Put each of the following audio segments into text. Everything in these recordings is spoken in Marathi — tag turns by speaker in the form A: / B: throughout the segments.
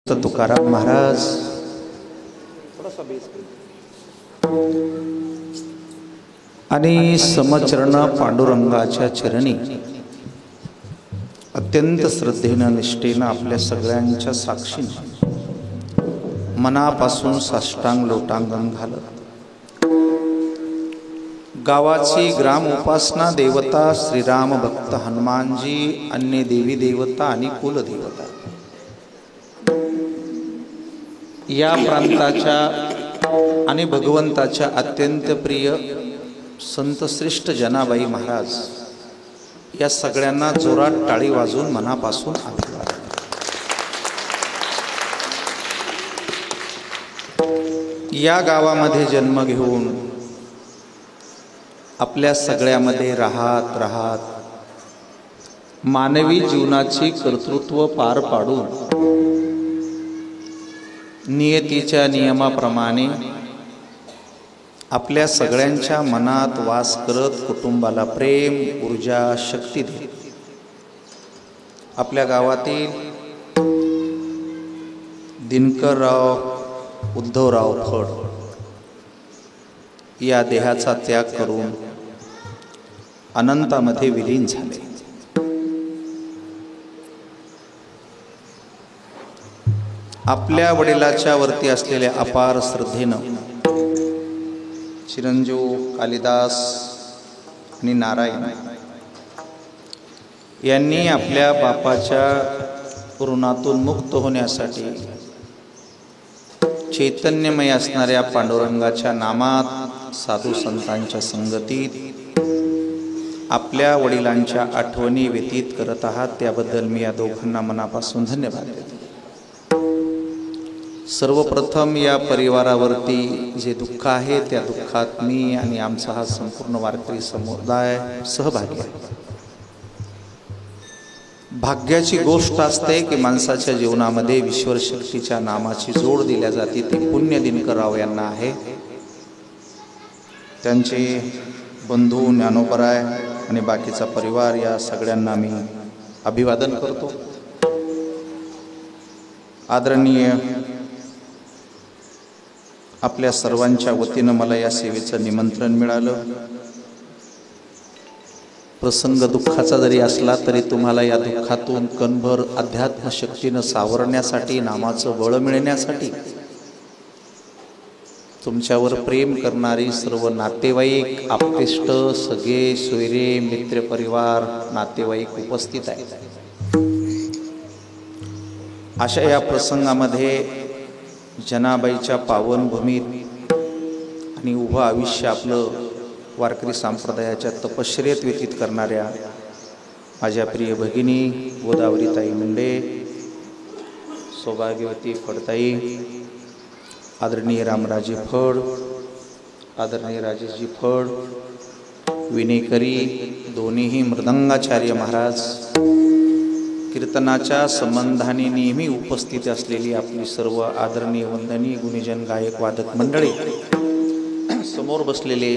A: तुकाराम महाराज आणि समचरण पांडुरंगाच्या चरणी अत्यंत श्रद्धेनं निष्ठेनं आपल्या सगळ्यांच्या साक्षीने मनापासून साष्टांग लोटांगण घालत गावाची ग्राम उपासना देवता श्रीराम भक्त हनुमानजी, अन्य देवी देवता आणि कुलदेवता या प्रांताच्या आणि भगवंताच्या अत्यंत प्रिय संत श्रेष्ठ जनाबाई महाराज या सगळ्यांना जोरात टाळी वाजवून मनापासून अभिवादन। या गावामध्ये जन्म घेऊन आपल्या सगळ्यामध्ये राहत मानवी जीवनाची कर्तृत्व पार पाडून नियतीच्या नियमाप्रमाणे आपल्या सगळ्यांच्या मनात वास करत कुटुंबाला प्रेम ऊर्जा शक्ती देत आपल्या गावातील दिनकरराव उद्धवराव फड या देहाचा त्याग करून अनंतामध्ये विलीन झाले। आपल्या वडिलाच्या वरती असलेल्या अपार श्रद्धेनं चिरंजीव कालिदास आणि नारायण यांनी आपल्या बापाच्या ऋणातून मुक्त होण्यासाठी चैतन्यमय असणाऱ्या पांडुरंगाच्या नामात साधू संतांच्या संगतीत आपल्या वडिलांच्या आठवणी व्यतीत करत आहात, त्याबद्दल मी या दोघांना मनापासून धन्यवाद देतो। सर्वप्रथम या परिवारावरती जे दुःख आहे त्या दुःखात मी आणि आमचा हा संपूर्ण वारकरी समुदाय सहभागी आहे। भाग्याची गोष्ट असते की माणसाच्या जीवनामध्ये ईश्वर शक्तीच्या नामाची जोड दिल्या जाते, ती पुण्य दिनकरराव यांना आहे। त्यांचे बंधू ज्ञानोबराय आणि बाकीचा परिवार या सगळ्यांना मी अभिवादन करतो। आदरणीय आपल्या सर्वांच्या वतीनं मला या सेवेचं निमंत्रण मिळालं। प्रसंग दुःखाचा जरी असला तरी तुम्हाला या दुःखातून कणभर अध्यात्म शक्तीनं सावरण्यासाठी, नामाचं बळ मिळण्यासाठी तुमच्यावर प्रेम करणारी सर्व नातेवाईक, आप्तेष्ट, सगळे सोयरे, मित्र परिवार, नातेवाईक उपस्थित आहेत। अशा या प्रसंगामध्ये जनाबाईच्या पावनभूमीत आणि उभं आयुष्य आपलं वारकरी संप्रदायाच्या तपश्चर्येत व्यतीत करणाऱ्या माझ्या प्रिय भगिनी गोदावरीताई मुंडे, सौभाग्यवती फडताई, आदरणीय रामराजे फड, आदरणीय राजेशजी फड, विनेकरी दोन्हीही मृदंगाचार्य महाराज, कीर्तनाच्या संबंधाने नेहमी उपस्थित असलेली आपली सर्व आदरणीय वंदनीय गुणीजन गायक वादक मंडळी, समोर बसलेले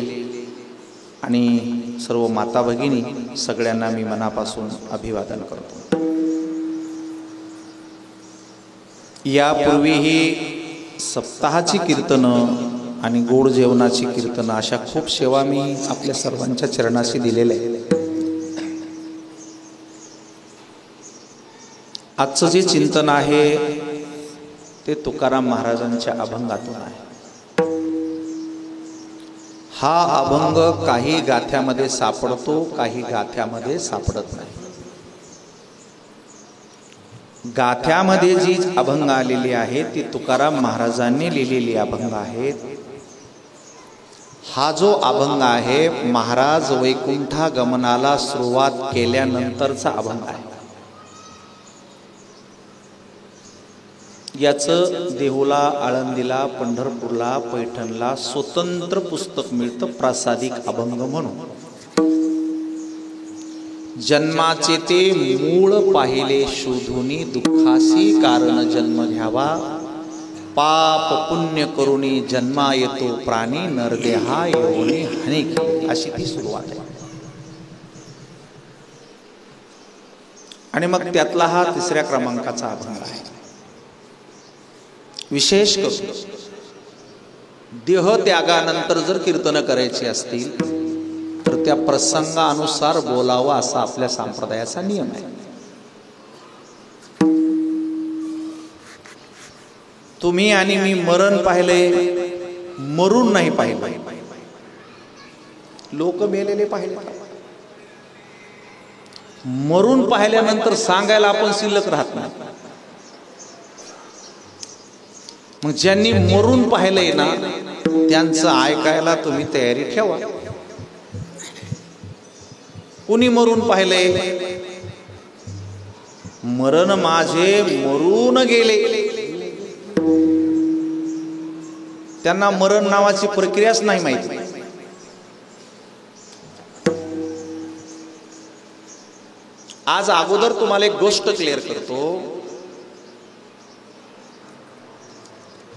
A: आणि सर्व माता भगिनी, सगळ्यांना मी मनापासून अभिवादन करतो। यापूर्वीही सप्ताहाची कीर्तनं आणि गोड जेवणाची कीर्तनं अशा खूप सेवा मी आपल्या सर्वांच्या चरणाशी दिलेल्या आहेत। आजचं जे चिंतन आहे ते तुकाराम महाराजांच्या अभंगातून आहे। हा अभंग काही गाथ्यामध्ये सापडतो, काही गाथ्यामध्ये सापडत नाही। गाथ्यामध्ये जी अभंग आलेली आहे ती तुकाराम महाराजांनी लिहिलेली अभंग आहेत। हा जो अभंग आहे महाराज वैकुंठागमनाला सुरुवात केल्यानंतरचा अभंग आहे। याचं देहुला, आळंदीला, पंढरपूरला, पैठणला स्वतंत्र पुस्तक मिळतं प्रासादिक अभंग म्हणून। जन्माचे ते मूळ पाहिले शोधुनी, दुःखासी कारण जन्म घ्यावा, पाप पुण्य करुणी जन्मा येतो प्राणी, नरदेहा योनी हानी, अशी ती सुरुवात आहे। आणि मग त्यातला हा तिसऱ्या क्रमांकाचा अभंग आहे। विशेष करून देह त्यागानंतर जर कीर्तन करायची असतील तर त्या प्रसंगानुसार बोलावं असा आपल्या संप्रदायाचा नियम आहे. तुम्ही आणि मी मरण पाहिलंय, मरून नाही पाहिलं. लोक मेलेले पाहिले, मरून पाहिल्यानंतर सांगायला आपण शिल्लक राहत नाही. मग ज्यांनी मरून पाहिलंय ना त्यांचं ऐकायला तुम्ही तयारी ठेवा. कुणी मरून पाहिलंय? मरण माझे मरून गेले, त्यांना मरण नावाची प्रक्रियाच नाही माहिती. आज अगोदर तुम्हाला एक गोष्ट क्लिअर करतो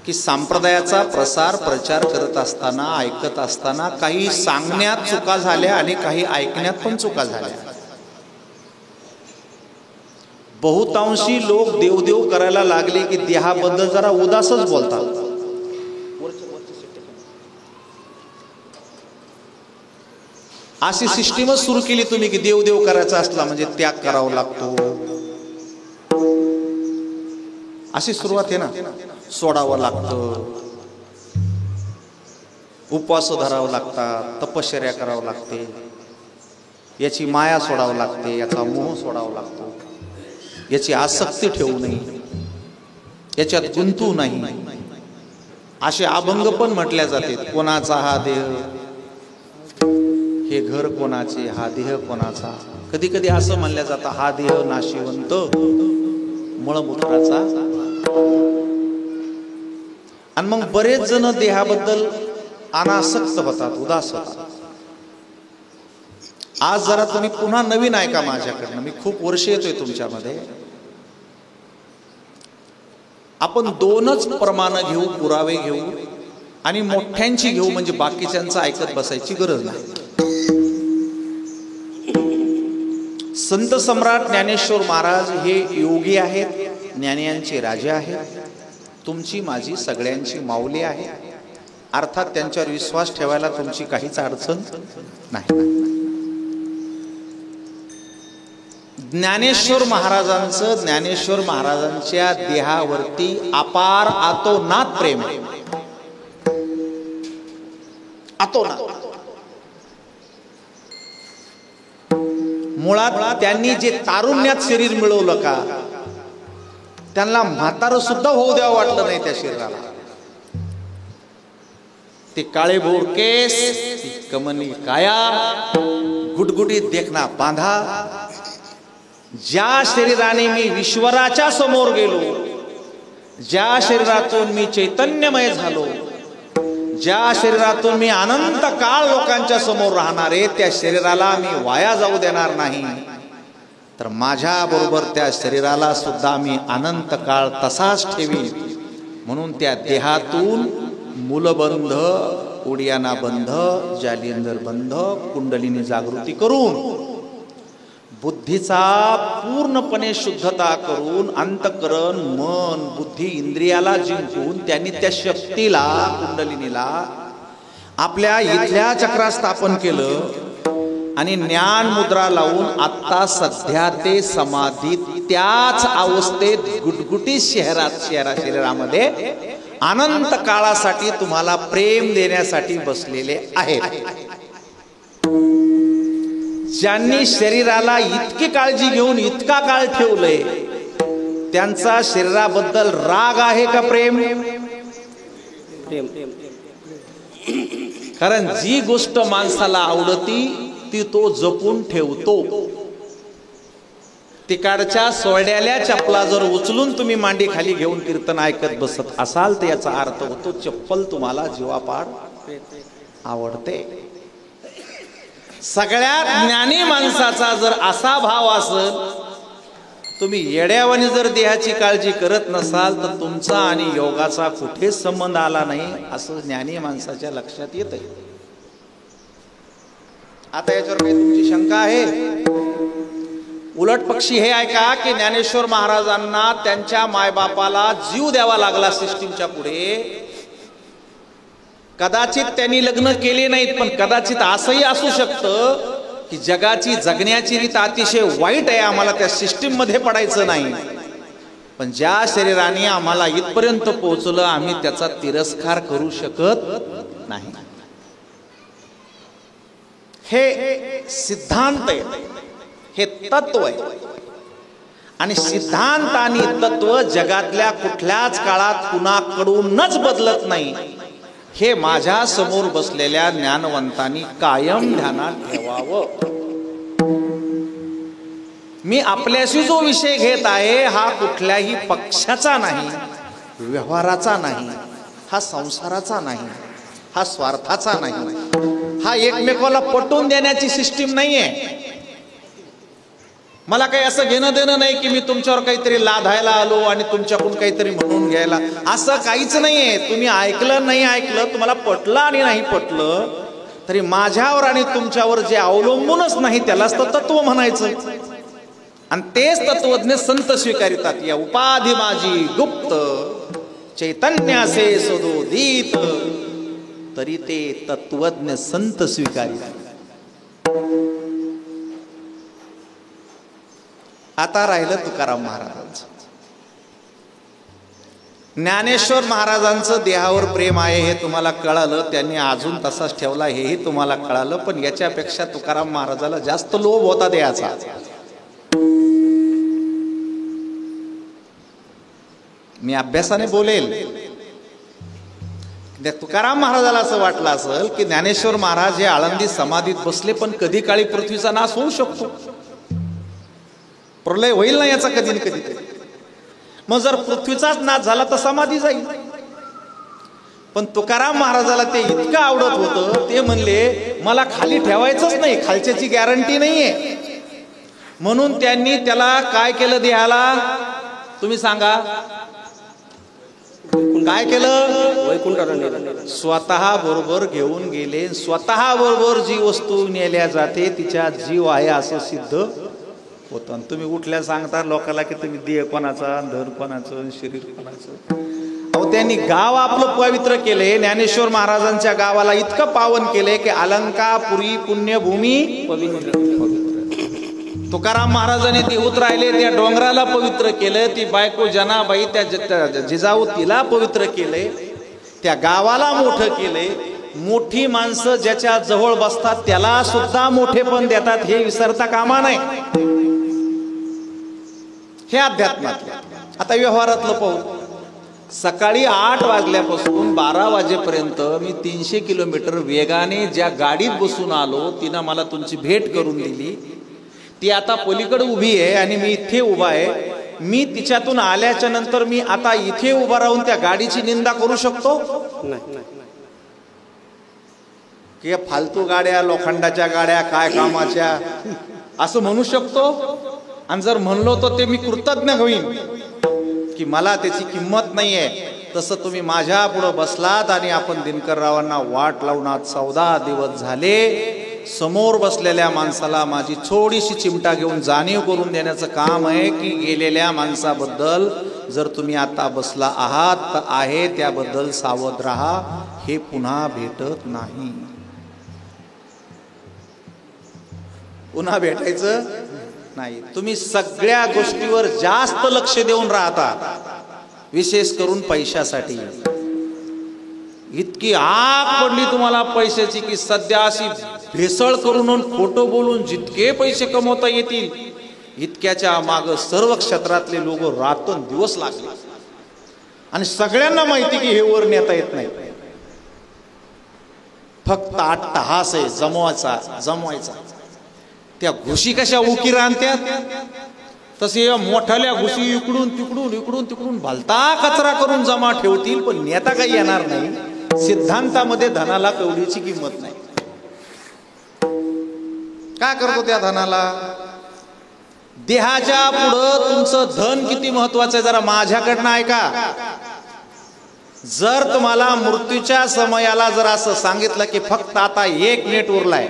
A: की संप्रदायाचा प्रसार प्रचार करत असताना, ऐकत असताना काही सांगण्यात चुका झाल्या आणि काही ऐकण्यात पण चुका झाल्या. बहुतांशी लोक देवदेव करायला लागले की देहाबद्दल जरा उदासच बोलतात. अशी सिस्टीमच सुरू केली तुम्ही की देवदेव करायचा असला म्हणजे त्याग करावा लागतो, अशी सुरुवात आहे ना. सोडावं लागतं, उपवास धरावं लागतात, तपश्चर्या करावं लागते, याची माया सोडावं लागते, याचा मोह सोडावा लागतो, याची आसक्ती ठेवू नये, याच्यात गुंतू नाही, असे अभंग पण म्हटल्या जाते. कोणाचा हा देह, हे घर कोणाचे, हा देह कोणाचा. कधी कधी असं म्हणल्या जातं हा देह नाशिवंत मळमूत्राचा. आणि मग बरेच जण देहाबद्दल अनासक्त होतात, उदास होतात. आज जरा तुम्ही पुन्हा नवीन ऐका माझ्याकडनं, मी खूप वर्ष येतोय तुमच्यामध्ये. आपण दोनच प्रमाण घेऊ, पुरावे घेऊ आणि मोठ्यांची घेऊ, म्हणजे बाकीच्यांचं ऐकत बसायची गरज नाही. संत सम्राट ज्ञानेश्वर महाराज हे योगी आहेत, ज्ञानियांचे राजे आहेत, तुमची माझी सगळ्यांची माऊली आहे. अर्थात त्यांच्यावर विश्वास ठेवायला तुमची काहीच अडचण नाही. ज्ञानेश्वर महाराजांचं, ज्ञानेश्वर महाराजांच्या देहावरती अपार आतोनात प्रेम आहे. आतोनात. मुळात त्यांनी जे तारुण्यात शरीर मिळवलं का, त्यांना म्हातारं सुद्धा होऊ द्यावं वाटलं नाही त्या शरीराला. ते काळे भोर केस, ती कमनी काया, गुटगुटीत देखना बांधा. ज्या शरीराने मी ईश्वराच्या समोर गेलो, ज्या शरीरातून मी चैतन्यमय झालो, ज्या शरीरातून मी अनंत काळ लोकांच्या समोर राहणार आहे, त्या शरीराला मी वाया जाऊ देणार नाही. तर माझ्या बरोबर त्या शरीराला सुद्धा मी अनंत काळ तसाच ठेवीन. म्हणून त्या देहातून मूलबंध, उडियाना बंध, जालिंदर बंध, कुंडलिनी जागृती करून बुद्धीचा पूर्णपणे शुद्धता करून अंतकरण, मन, बुद्धी, इंद्रियाला जिंकून त्यांनी त्या शक्तीला, कुंडलिनीला आपल्या इथल्या चक्रात स्थापन केलं आणि ज्ञान मुद्रा लावून आता सध्या ते समाधीत त्याच अवस्थेत गुटगुटी शरीरामध्ये अनंत काळासाठी तुम्हाला प्रेम देण्यासाठी बसलेले आहेत. ज्यांनी शरीराला इतकी काळजी घेऊन इतका काळ ठेवलंय, त्यांचा शरीराबद्दल राग आहे का प्रेम? कारण जी गोष्ट माणसाला आवडती ती तो जपून ठेवतो. तिकडच्या सोड्याल्या चप्पला जर उचलून तुम्ही मांडी खाली घेऊन कीर्तन ऐकत बसत असाल तर याचा अर्थ होतो चप्पल तुम्हाला जीवापाड आवडते. सगळ्यात ज्ञानी माणसाचा जर असा भाव असेल, तुम्ही येड्यावानी जर देहाची काळजी करत नसाल तर तुमचा आणि योगाचा कुठेच संबंध आला नाही असं ज्ञानी माणसाच्या लक्षात येतंय. आता याच्यावर काही तुमची शंका आहे? उलट पक्षी हे आहे का की ज्ञानेश्वर महाराजांना त्यांच्या मायबापाला जीव द्यावा लागला सिस्टीमच्या पुढे. कदाचित त्यांनी लग्न केले नाहीत, पण कदाचित असंही असू शकतं की जगाची जगण्याची रीत अतिशय वाईट आहे, आम्हाला त्या सिस्टीम मध्ये पडायचं नाही. पण ज्या शरीराने आम्हाला इथपर्यंत पोहोचलं आम्ही त्याचा तिरस्कार करू शकत नाही. हे सिद्धांत आहे, हे तत्व आहे. आणि सिद्धांत आणि तत्व जगातल्या कुठल्याच काळात कुणाकडूनच बदलत नाही. हे माझ्या समोर बसलेल्या ज्ञानवंतांनी कायम ध्यानात ठेवावं. मी आपल्याशी जो विषय घेत आहे हा कुठल्याही पक्षाचा नाही, व्यवहाराचा नाही, हा संसाराचा नाही, हा स्वार्थाचा नाही, हा एकमेकाला पटवून देण्याची सिस्टीम नाहीये. मला काही असं घेणं देणं नाही की मी तुमच्यावर काहीतरी लाधायला आलो आणि तुमच्याकडून काहीतरी म्हणून घ्यायला, असं काहीच नाहीये. तुम्ही ऐकलं नाही ऐकलं, तुम्हाला पटलं आणि नाही पटलं तरी माझ्यावर आणि तुमच्यावर जे अवलंबूनच नाही त्यालाच तर तत्व म्हणायचं. आणि तेच तत्वज्ञ संत स्वीकारितात. या उपाधी माझी गुप्त चैतन्यासे सदोदित, तरी ते तत्वज्ञ संत स्वीकारितात. आता राहिलं तुकाराम महाराजांचं. ज्ञानेश्वर महाराजांचं देहावर प्रेम आहे हे तुम्हाला कळालं, त्यांनी अजून तसाच ठेवला हेही तुम्हाला कळालं. पण याच्यापेक्षा तुकाराम महाराजाला जास्त लोभ होता देहाचा. मी अभ्यासाने बोलेल. तुकाराम महाराजाला असं वाटलं असेल की ज्ञानेश्वर महाराज हे आळंदी समाधीत बसले, पण कधी काळी पृथ्वीचा नाश होऊ शकतो, प्रलय होईल ना याचा कधी ना कधी. मग जर पृथ्वीचाच नाश झाला तर समाधी जाईल. पण तुकाराम महाराजाला ते इतकं आवडत होतं, ते म्हणले मला खाली ठेवायचंच नाही, खालच्याची गॅरंटी नाहीये. म्हणून त्यांनी त्याला काय केलं, देहाला तुम्ही सांगा काय केलं, वैकुंठाला स्वतः बरोबर घेऊन गेले. स्वतः बरोबर जी वस्तू नेल्या जाते तिच्या जीव आहे असं सिद्ध होतं. तुम्ही उठल्या सांगता लोकांना की तुम्ही देह कोणाचा, धन कोणाचं, शरीर कोणाचं. अहो त्यांनी गाव आपलं पवित्र केले. ज्ञानेश्वर महाराजांच्या गावाला इतकं पावन केले की अलंकापुरी पुण्यभूमी पवित्र. तुकाराम महाराजांनी देहूत राहिले, त्या डोंगराला पवित्र केलं. ती बायको जनाबाई त्या जिजाऊ तिला पवित्र केले. त्या गावाला मोठं केले. मोठी माणसं ज्याच्या जवळ बसतात त्याला सुद्धा मोठेपण देतात हे विसरता कामा नये. हे अध्यात्मात. आता व्यवहारातलं पाहू. सकाळी 8 वाजल्यापासून 12 वाजेपर्यंत मी 300 किलोमीटर वेगाने ज्या गाडीत बसून आलो, तिनं मला तुमची भेट करून दिली. ती आता पलीकडे उभी आहे आणि मी इथे उभा आहे. मी तिच्यातून आल्याच्या नंतर मी आता इथे उभा राहून त्या गाडीची निंदा करू शकतो नाही की फालतू गाड्या, लोखंडाच्या गाड्या, काय कामाच्या, असं म्हणू शकतो. आणि जर म्हणलो तर ते मी कृतज्ञ होईन की मला त्याची किंमत नाहीये. तसं तुम्ही माझ्या पुढे बसलात आणि आपण दिनकररावांना वाट लावून आज 14 दिवस झाले. समोर बसलेल्या माणसाला माझी थोडीशी चिमटा घेऊन जाणीव करून देण्याचं काम आहे की गेलेल्या माणसाबद्दल जर तुम्ही आता बसला आहात तर आहे त्याबद्दल सावध राहा, हे पुन्हा भेटत नाही. पुन्हा भेटायचं नाही. तुम्ही सगळ्या गोष्टीवर जास्त लक्ष देऊन राहता, विशेष करून पैशासाठी. इतकी आग पडली तुम्हाला पैशाची की सध्या अशी भेसळ करून खोटं बोलून जितके पैसे कमवता येतील इतक्याच्या माग सर्व क्षेत्रातले लोक रात्रंदिवस लागले. आणि सगळ्यांना माहिती की हे वर नेता येत नाही. फक्त अट्टहास आहे जमवायचा. त्या घुशी कशा उकीर आणत्यात तसे मोठाल्या घुशी इकडून तिकडून भलता कचरा करून जमा ठेवतील, पण नेता काही येणार नाही. सिद्धांतामध्ये धनाला कवडीची किंमत नाही. काय करतो त्या धनाला? देहाच्या पुढं तुमचं धन किती महत्वाचं आहे जरा माझ्याकडनं ऐका. जर तुम्हाला मृत्यूच्या समयाला जर असं सांगितलं की फक्त आता 1 मिनिट उरलाय,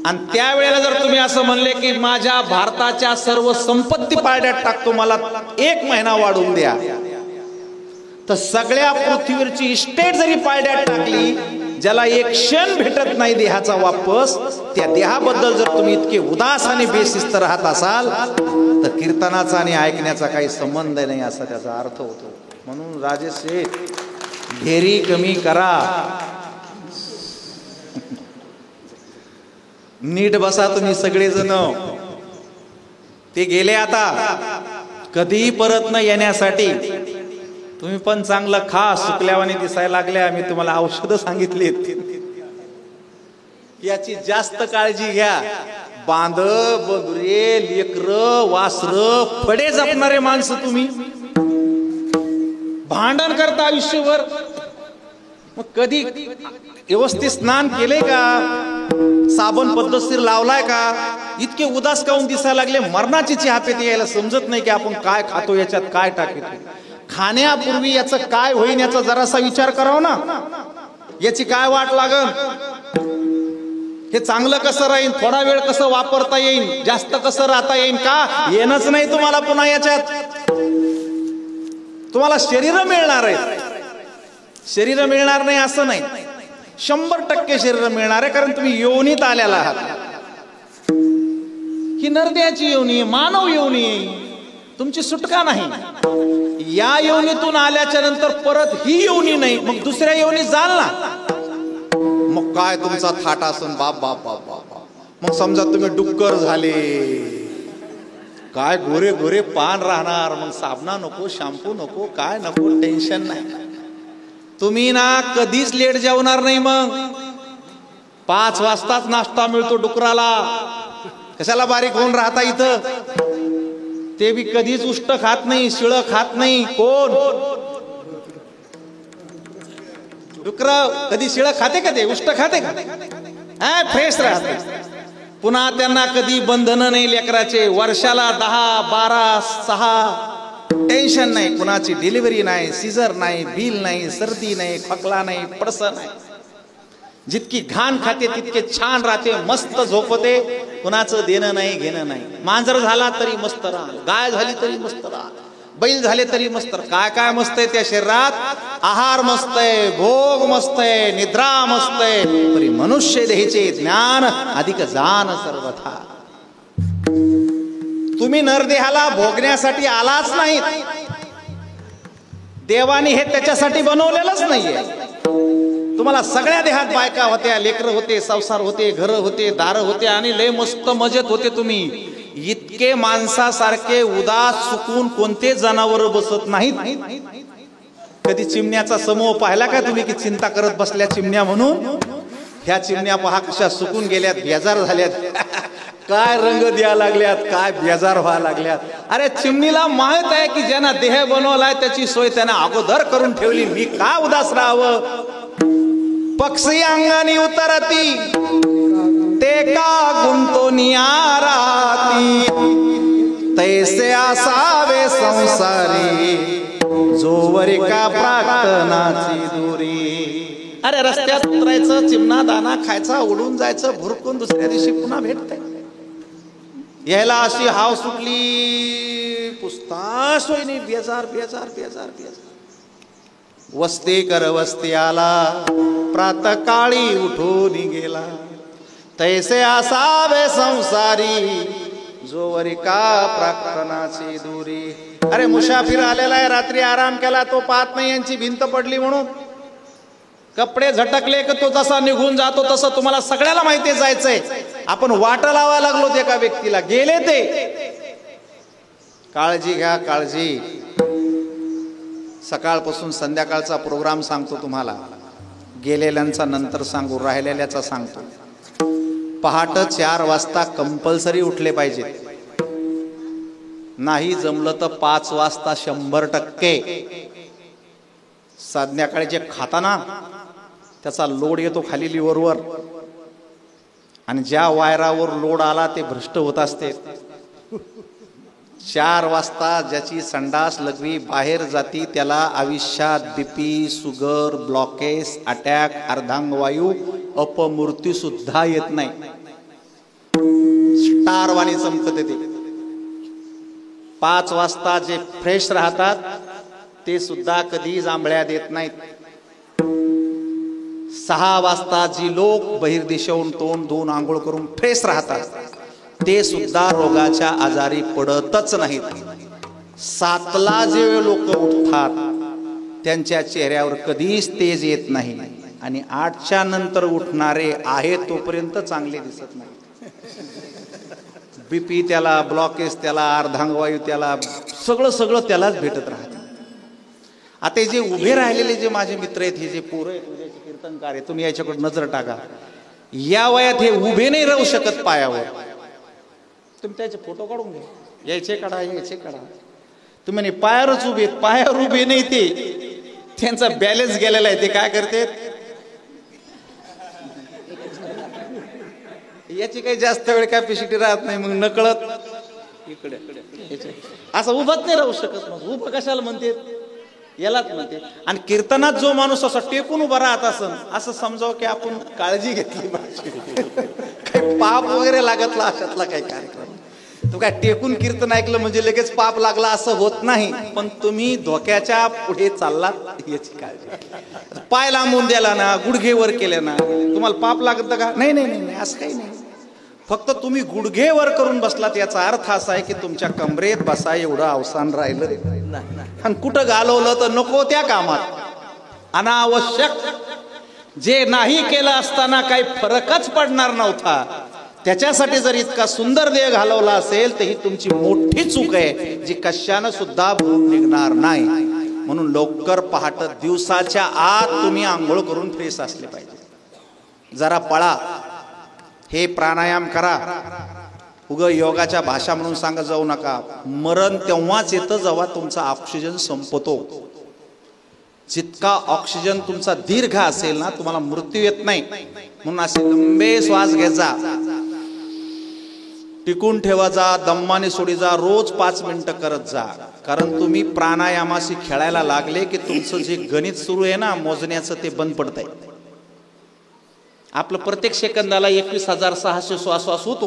A: आणि त्यावेळेला जर तुम्ही असं म्हणले की माझ्या भारताच्या सर्व संपत्ती पारड्यात टाकतो, मला 1 महिना वाढवून द्या, तर सगळ्या पृथ्वीवरची इस्टेट जरी पारड्यात टाकली, ज्याला एक क्षण भेटत नाही देहाचा वापस, त्या देहाबद्दल जर तुम्ही इतके उदास आणि बेशिस्त राहत असाल तर कीर्तनाचा आणि ऐकण्याचा काही संबंध नाही असा त्याचा अर्थ होतो. म्हणून राजेशेठ ढेरी कमी करा, नीट बसा तुम्ही सगळेजण. ते गेले आता, कधीही परत न येण्यासाठी. तुम्ही पण चांगलं खा, सुकल्यावाने दिसायला लागल्या. मी तुम्हाला औषधं सांगितलीत, याची जास्त काळजी घ्या. बांध, बगरे, लेकर, वासर, फडे जपणारे माणसं तुम्ही भांडण करता आयुष्यभर. मग कधी व्यवस्थित स्नान केले का? साबण पद्धतशीर लावलाय का? इतके उदास काऊन दिसायला लागले? मरणाची चहापेती यायला समजत नाही की आपण काय खातो, याच्यात काय टाकतो. खाण्यापूर्वी याचं काय होईल याचा जरासा विचार करावा ना. याची काय वाट लागल, हे चांगलं कसं राहील, थोडा वेळ कसं वापरता येईल, जास्त कसं राहता येईल. का येणंच नाही तुम्हाला पुन्हा याच्यात. तुम्हाला शरीर मिळणार आहे, शरीर मिळणार नाही असं नाही, 100% शरीर मिळणार आहे. कारण तुम्ही योनीत आलेला आहात. ही नरदेहाची योनी आहे, मानव योनी आहे, तुमची सुटका नाही. या योनीतून आल्याच्या नंतर परत ही योनी नाही, मग दुसऱ्या योनीत जाल ना. मग काय तुमचा थाट असून बाप बाप बाप बाप. मग समजा तुम्ही डुक्कर झाले, काय गोरे गोरे पान राहणार. मग साबणा नको, शॅम्पू नको, काय नको, टेन्शन नाही. तुम्ही ना कधीच लेट जेवणार नाही. मग 5 वाजताच नाश्ता मिळतो डुकराला. कशाला बारीक होऊन राहता इथं? ते बी कधीच उष्ट खात नाही, शिळ खात नाही. कोण डुकर कधी शिळ खाते का? ते उष्ट खाते का? फ्रेश राहते. पुन्हा त्यांना कधी बंधन नाही लेकराचे. वर्षाला 10, 12, 6 टेन्शन नाही. कुणाची डिलिव्हरी नाही, सीझर नाही, बिल नाही, सर्दी नाही, खोकला नाही, पडसं नाही. जितकी घाण खाते तितके छान राहते, मस्त झोपते. कुणाचं देणं नाही घेणं नाही. मांजर झाला तरी मस्त राहा, गाय झाली तरी मस्त राहा, बैल झाले तरी मस्त. काय काय मस्त आहे त्या शरीरात. आहार मस्त आहे, भोग मस्त आहे, निद्रा मस्त आहे. तरी मनुष्य देहीचे ज्ञान अधिक जाण सर्वथा. तुम्ही नरदेहाला भोगण्यासाठी आलाच नाही. देवाने हे त्याच्यासाठी बनवलेलंच नाहीये. तुम्हाला सगळ्या देहात बायका होत्या, लेकर होते, संसार होते, घर होते, दार होते आणि लय मस्त मजेत होते तुम्ही. इतके माणसासारखे उदास चुकून कोणते जनावर बसत नाहीत. कधी चिमण्याचा समूह पाहिला का तुम्ही की चिंता करत बसल्या चिमण्या म्हणून? ह्या चिमण्या पहा कशा सुकून गेल्यात, बेजार झाल्यात, काय रंग द्या लागल्यात, काय बेजार व्हायला लागल्यात. अरे चिमणीला माहित आहे की ज्यांना देह बनवलाय त्याची सोय त्याने अगोदर करून ठेवली. मी का उदास राहावं? पक्षी अंगानी उतरती ते का गुंतो नियाराती, तैसे असावे संसारी जोवरी का प्रार्थनाची दुरी. अरे रस्त्यात उतरायचं, चिमणा दाना खायचा, उडून जायचं, भुरकून दुसऱ्या दिवशी पुन्हा भेटते. यायला अशी हाव सुटली, पुसता सोय नाही. बेजार बेजार बेजार बेजार. वस्ती कर वस्ती आला, प्रातकाळी उठून गेला, तैसे असावे संसारी जोवरी का प्रार्थनाची दुरी. अरे मुसाफिर आलेला आहे, रात्री आराम केला, तो पाहत नाही यांची भिंत पडली म्हणून. कपडे झटकले की तो जसा निघून जातो तसं तुम्हाला सगळ्याला माहिती जायचंय. आपण वाट लावायला लागलो ते एका व्यक्तीला, गेले ते. काळजी घ्या, काळजी. सकाळपासून संध्याकाळचा प्रोग्राम सांगतो तुम्हाला. गेलेल्यांचा नंतर सांगू, राहिलेल्याचा सांगतो. पहाटे 4 वाजता कंपल्सरी उठले पाहिजे. नाही जमलं तर 5 वाजता 100%. संध्याकाळी जे खाताना त्याचा लोड येतो खाली लिव्हरवर, आणि ज्या वायरावर लोड आला ते भ्रष्ट होत असते. 4 वाजता ज्याची संडास लघवी बाहेर जाती त्याला आयुष्यात बीपी, शुगर, ब्लॉकेज, अटॅक, अर्धांगवायू, अपमृत्यू सुद्धा येत नाही. स्टारवाणी चमकते ते. 5 वाजता जे फ्रेश राहतात ते सुद्धा कधी जांभळ्या देत नाहीत. 6 वाजता जी लोक बहिर्दिशेहून तोंड धुवून आंघोळ करून फ्रेश राहतात ते सुद्धा रोगाच्या आजारी पडतच नाहीत. 7ला जे लोक उठतात त्यांच्या चेहऱ्यावर कधीच तेज येत नाही आणि 8च्या नंतर उठणारे आहेत तोपर्यंत चांगले दिसत नाही. बीपी त्याला, ब्लॉकेज त्याला, अर्धांगवायू त्याला, सगळं त्यालाच भेटत राहतं. आता जे उभे राहिलेले जे माझे मित्र आहेत, हे जे पोरं आहेत उद्याचे कीर्तनकार आहे, तुम्ही याच्याकडे नजर टाका. या वयात हे उभे नाही राहू शकत पायावर. तुम्ही त्याचे फोटो काढून घ्या, यायचे काढा. तुम्ही पायावरच उभे, पायावर उभे नाही ते, त्यांचा बॅलन्स गेलेला आहे. ते काय करते, याची काही जास्त वेळ कॅपॅसिटी राहत नाही, मग नकळत इकडे असं उभंच नाही राहू शकत. मग उभं कशाला म्हणते, यालाच म्हणते. आणि कीर्तनात जो माणूस असा टेकून उभा राहत असं समजावं की आपण काळजी घेतली पाहिजे, काही पाप वगैरे लागतला अशातला काही कार्यक्रम. तो काय टेकून कीर्तन ऐकलं म्हणजे लगेच पाप लागला असं होत नाही, पण तुम्ही धोक्याच्या पुढे चाललात याची काळजी. पाय लांबून द्याला ना, गुडघे वर केले ना, तुम्हाला पाप लागत का? नाही, असं काही नाही. फक्त तुम्ही गुडघे वर करून बसलात याचा अर्थ असा आहे की तुमच्या कमरेत बसा एवढं अवसान राहिलं. आणि कुठं घालवलं तर नको त्या कामात अनावश्यक जे नाही केलं असताना काही फरकच पडणार नव्हता, त्याच्यासाठी जर इतका सुंदर देह घालवला असेल तर ही तुमची मोठी चूक आहे, जी कशानं सुद्धा भरून निघणार नाही. म्हणून लवकर पहाट दिवसाच्या आत तुम्ही आंघोळ करून फ्रेश असले पाहिजे. जरा पळा, हे प्राणायाम करा. योगाच्या भाषा म्हणून सांगत जाऊ नका. मरण तेव्हाच येतं जेव्हा तुमचा ऑक्सिजन संपतो. जितका ऑक्सिजन तुमचा दीर्घ असेल ना, तुम्हाला मृत्यू येत नाही. म्हणून असे लंबे श्वास घ्यायचा, टिकून ठेवा जा, दम्माने सोडी जा, रोज 5 मिनिटं करत जा. कारण तुम्ही प्राणायामाशी खेळायला लागले की तुमचं जे गणित सुरू आहे ना मोजण्याचं, ते बंद पडत आहे. आपलं प्रत्येक सेकंदाला 21,600 श्वास होतो,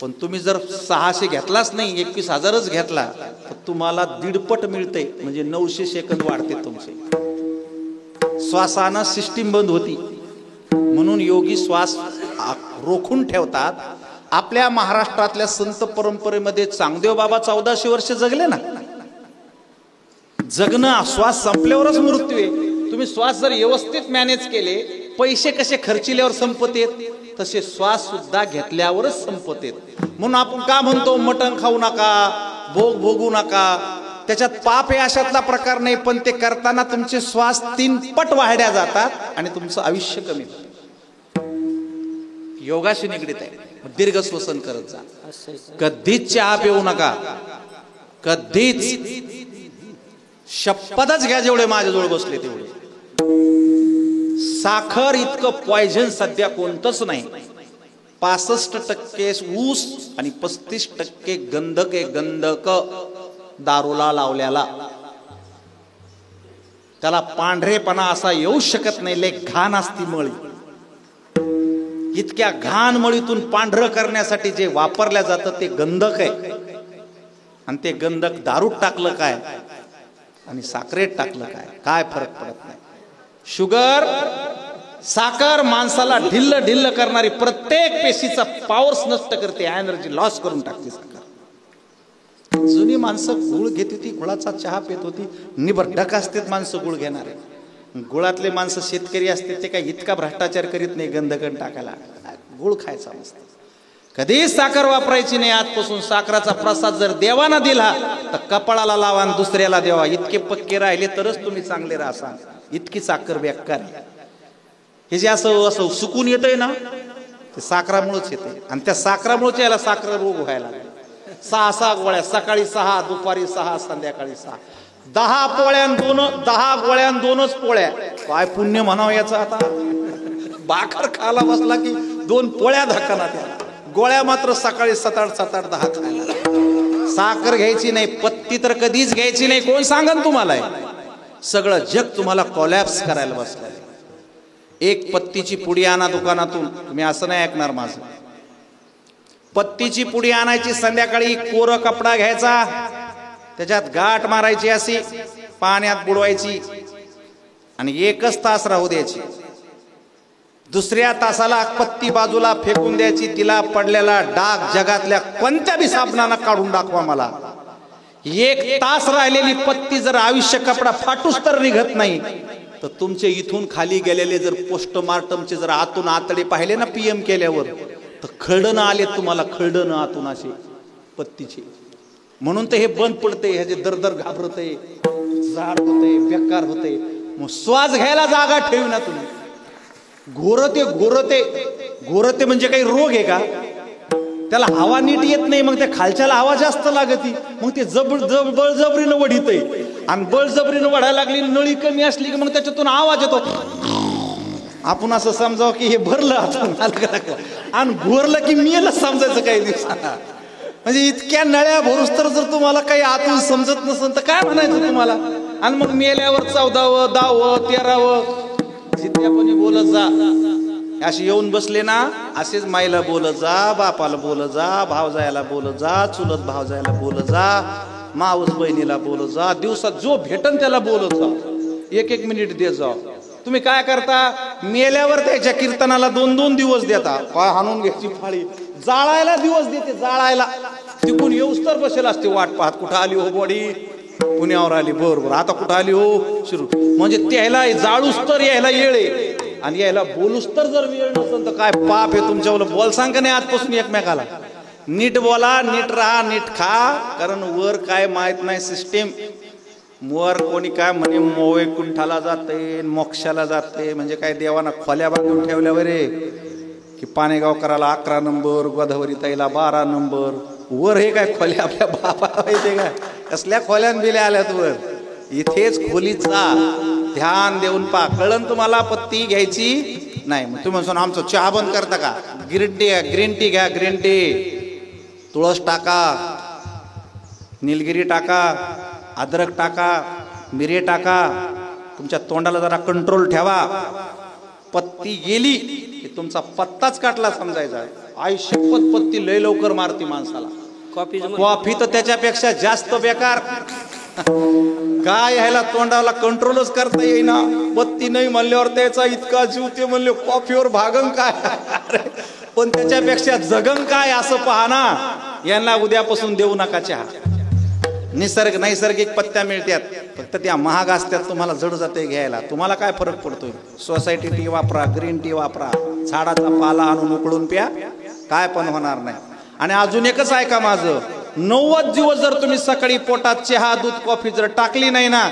A: पण तुम्ही जर 600 घेतलाच नाही, 21,000च घेतला तर तुम्हाला 1.5 पट मिळते, म्हणजे 900 सेकंद वाढते तुमचे. श्वासानं सिस्टीम बंद होती. म्हणून योगी श्वास रोखून ठेवतात. आपल्या महाराष्ट्रातल्या संत परंपरेमध्ये चांगदेव बाबा 1400 वर्ष जगले ना. जगणं श्वास संपल्यावरच मृत्यू आहे. तुम्ही श्वास जर व्यवस्थित मॅनेज केले, पैसे कसे खर्चिल्यावर संपतेत, तसे श्वास सुद्धा घेतल्यावरच संपतेत. म्हणून आपण का म्हणतो मटण खाऊ नका, भोग भोगू नका, त्याच्यात पाप हे अशातला प्रकार नाही, पण ते करताना तुमचे श्वास 3 पट वाढल्या जातात आणि तुमचं आयुष्य कमी होतं. योगाशी निगडीत आहे. दीर्घ श्वसन करत जा. कधीच चहा पिऊ नका, कधीच. शपथच घ्या, जेवढे माझ्याजवळ बसले तेवढे. साखर इतकं पॉयझन सध्या कोणतंच नाही. 65% ऊस आणि 35% गंधक आहे. गंधक दारूला लावल्याला, त्याला पांढरेपणा असा येऊ शकत नाही, लय घाण असती मळी. इतक्या घाण मळीतून पांढरं करण्यासाठी जे वापरल्या जातं ते गंधक आहे. आणि ते गंधक दारूत टाकलं काय आणि साखरेत टाकलं काय फरक पडत नाही. शुगर, साखर माणसाला ढिल्ल करणारी, प्रत्येक पेशीचा पॉवर्स नष्ट करते, एनर्जी लॉस करून टाकते साखर. जुनी माणसं गुळ घेत होती, गुळाचा चहा पित होती. निबरढक असतात माणसं गुळ घेणारे. गुळातले माणसं शेतकरी असते, ते काय इतका भ्रष्टाचार करीत नाही गंधकण टाकायला. गुळ खायचा मस्त. कधीच साखर वापरायची नाही. आजपासून साखराचा प्रसाद जर देवाना दिला तर कपाळाला लावा आणि दुसऱ्याला देवा. इतके पक्के राहिले तरच तुम्ही चांगले राहसाल. इतकी साखर बेकार. हे जे असं सुकून येतंय ना, ते साखरामुळेच येते. आणि त्या साखरामुळेच याला साखर रोग व्हायला लागला. 6 गोळ्या, सकाळी 6, दुपारी 6, संध्याकाळी 6. 10 गोळ्यां 2च पोळ्या. काय पुण्य म्हणावं याचं. आता भाकर खायला बसला की 2 पोळ्या धक्काना त्याला. गोळ्या मात्र सकाळी 7-8, 10 खायला. साखर घ्यायची नाही, पत्ती तर कधीच घ्यायची नाही. कोण सांगन तुम्हाला? सगळं जग तुम्हाला कोलॅप्स करायला बसलंय. एक पत्तीची पुडी आणा दुकानातून, तुम्ही असं नाही ऐकणार माझं. पत्तीची पुडी आणायची, संध्याकाळी कोरा कपडा घ्यायचा, त्याच्यात गाठ मारायची, अशी पाण्यात बुडवायची आणि 1च तास राहू द्यायची. दुसऱ्या तासाला पत्ती बाजूला फेकून द्यायची. तिला पडलेला डाग जगातल्या कोणत्या बी साबणानं काढून दाखवा मला. 1 तास राहिलेली पत्ती जर आयुष्य कपडा फाटूच तर निघत नाही, तर तुमचे इथून खाली गेलेले जर पोस्टमार्टमचे जर आतून आतडे पाहिले ना PM केल्यावर, तर खळदणं आले तुम्हाला, खळदणं आतून असे पत्तीचे. म्हणून तर हे बंद पडते, ह्याचे दरदर घाबरते, जाड होते, बेकार होते. मग श्वास घ्यायला जागा ठेवी ना तुम्ही. घोरते घोरते घोरते म्हणजे काही रोग आहे का? त्याला हवा नीट येत नाही, मग त्या खालच्याला हवा जास्त लागती, मग ते बळजबरीनं वढीतय. आणि बळजबरीनं वढायला लागली, नळी कमी असली की मग त्याच्यातून आवाज येतो. आपण असं समजावं की हे भरलं आणि घोरलं की मेलं समजायचं काही दिवसांना. म्हणजे इतक्या नळ्या भरूस तर जर तुम्हाला काही आतून समजत नसेल तर काय म्हणायचं तुम्हाला. आणि मग मेल्यावर 14वं 10वं 13वं जित्यापणी बोलत जा. अशी येऊन बसले ना, असेच माईला बोलत जा, बापाला बोलत जा, भावजायला बोलत जा, चुलत भावजायला बोलत जा, मावस बहिणीला बोलत जा. दिवसात जो भेटन त्याला बोलत जा, 1-1 मिनिट देत जा. तुम्ही काय करता, मेल्यावर त्याच्या कीर्तनाला 2-2 दिवस देता. काय हाणून घ्यायची फाळी, जाळायला दिवस देते, जाळायला. तिकून येऊस तर बसेल असते वाट पाहत, कुठं आली हो बॉडी, पुण्यावर आली, बरोबर, आता कुठं आली हो शिरू. म्हणजे त्याला जाळूस तर यायला येळ आहे, आणि यायला बोलूस तर जर वेळ नसेल तर काय पाप आहे तुमच्यावर. बोल सांग का नाही आजपासून एकमेकाला, नीट बोला, नीट राहा, नीट खा. कारण वर काय माहित नाही सिस्टीम. वर कोणी काय म्हणे मोवे कुंठाला जाते, मोक्षाला जाते, म्हणजे काय देवाना खोल्या बांधून ठेवल्यावर की पाणेगावकराला 11 नंबर, गोदावरी ताईला 12 नंबर. वर हे काय खोल्या आपल्या बापाला माहिती काय, कसल्या खोल्यान बिल्या आल्यात वर. इथेच खोलीचा ध्यान देऊन पा, कळण तुम्हाला. पत्ती घ्यायची नाही. मग तुम्ही म्हणून आमचं चहा बंद करता का? ग्रीन टी घ्या, ग्रीन टी. तुळस टाका, निलगिरी टाका, अद्रक टाका, मिरे टाका. तुमच्या तोंडाला जरा कंट्रोल ठेवा. पत्ती गेली की तुमचा पत्ताच काटला समजायचा. आयुष्यपत पत्ती लय लवकर मारती माणसाला. कॉफी तर त्याच्यापेक्षा जास्त बेकार. काय ह्याला तोंडाला कंट्रोलच करता येईना. पत्ती नाही म्हणल्यावर त्याचा इतका जीव, ते म्हणले कॉफीवर भागन काय, पण त्याच्यापेक्षा जगन काय असं पहा ना. यांना उद्यापासून देऊ नका चहा. नैसर्गिक पत्त्या मिळतात, फक्त त्या महाग असतात, तुम्हाला जड जाते घ्यायला. तुम्हाला काय फरक पडतोय? सोसायटी टी वापरा, ग्रीन टी वापरा, झाडाचा पाला आणून उकळून प्या, काय पण होणार नाही. आणि अजून एकच ऐका माझं, 90 दिवस जर तुम्ही सकाळी पोटात चहा, दूध, कॉफी जर टाकली नाही ना,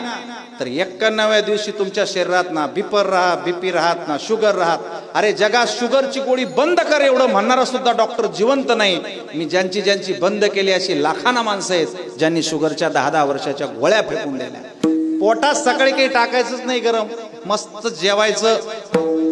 A: तर 91व्या दिवशी तुमच्या शरीरात ना बीपी राहत ना शुगर राहत. अरे जगात शुगरची गोळी बंद कर एवढं म्हणणारा सुद्धा डॉक्टर जिवंत नाही. मी ज्यांची बंद केली अशी लाखांना माणसं आहेत, ज्यांनी शुगरच्या 10-10 वर्षाच्या गोळ्या फेकून दिल्या. पोटात सकाळी काही टाकायचंच नाही गरम, मस्त जेवायचं.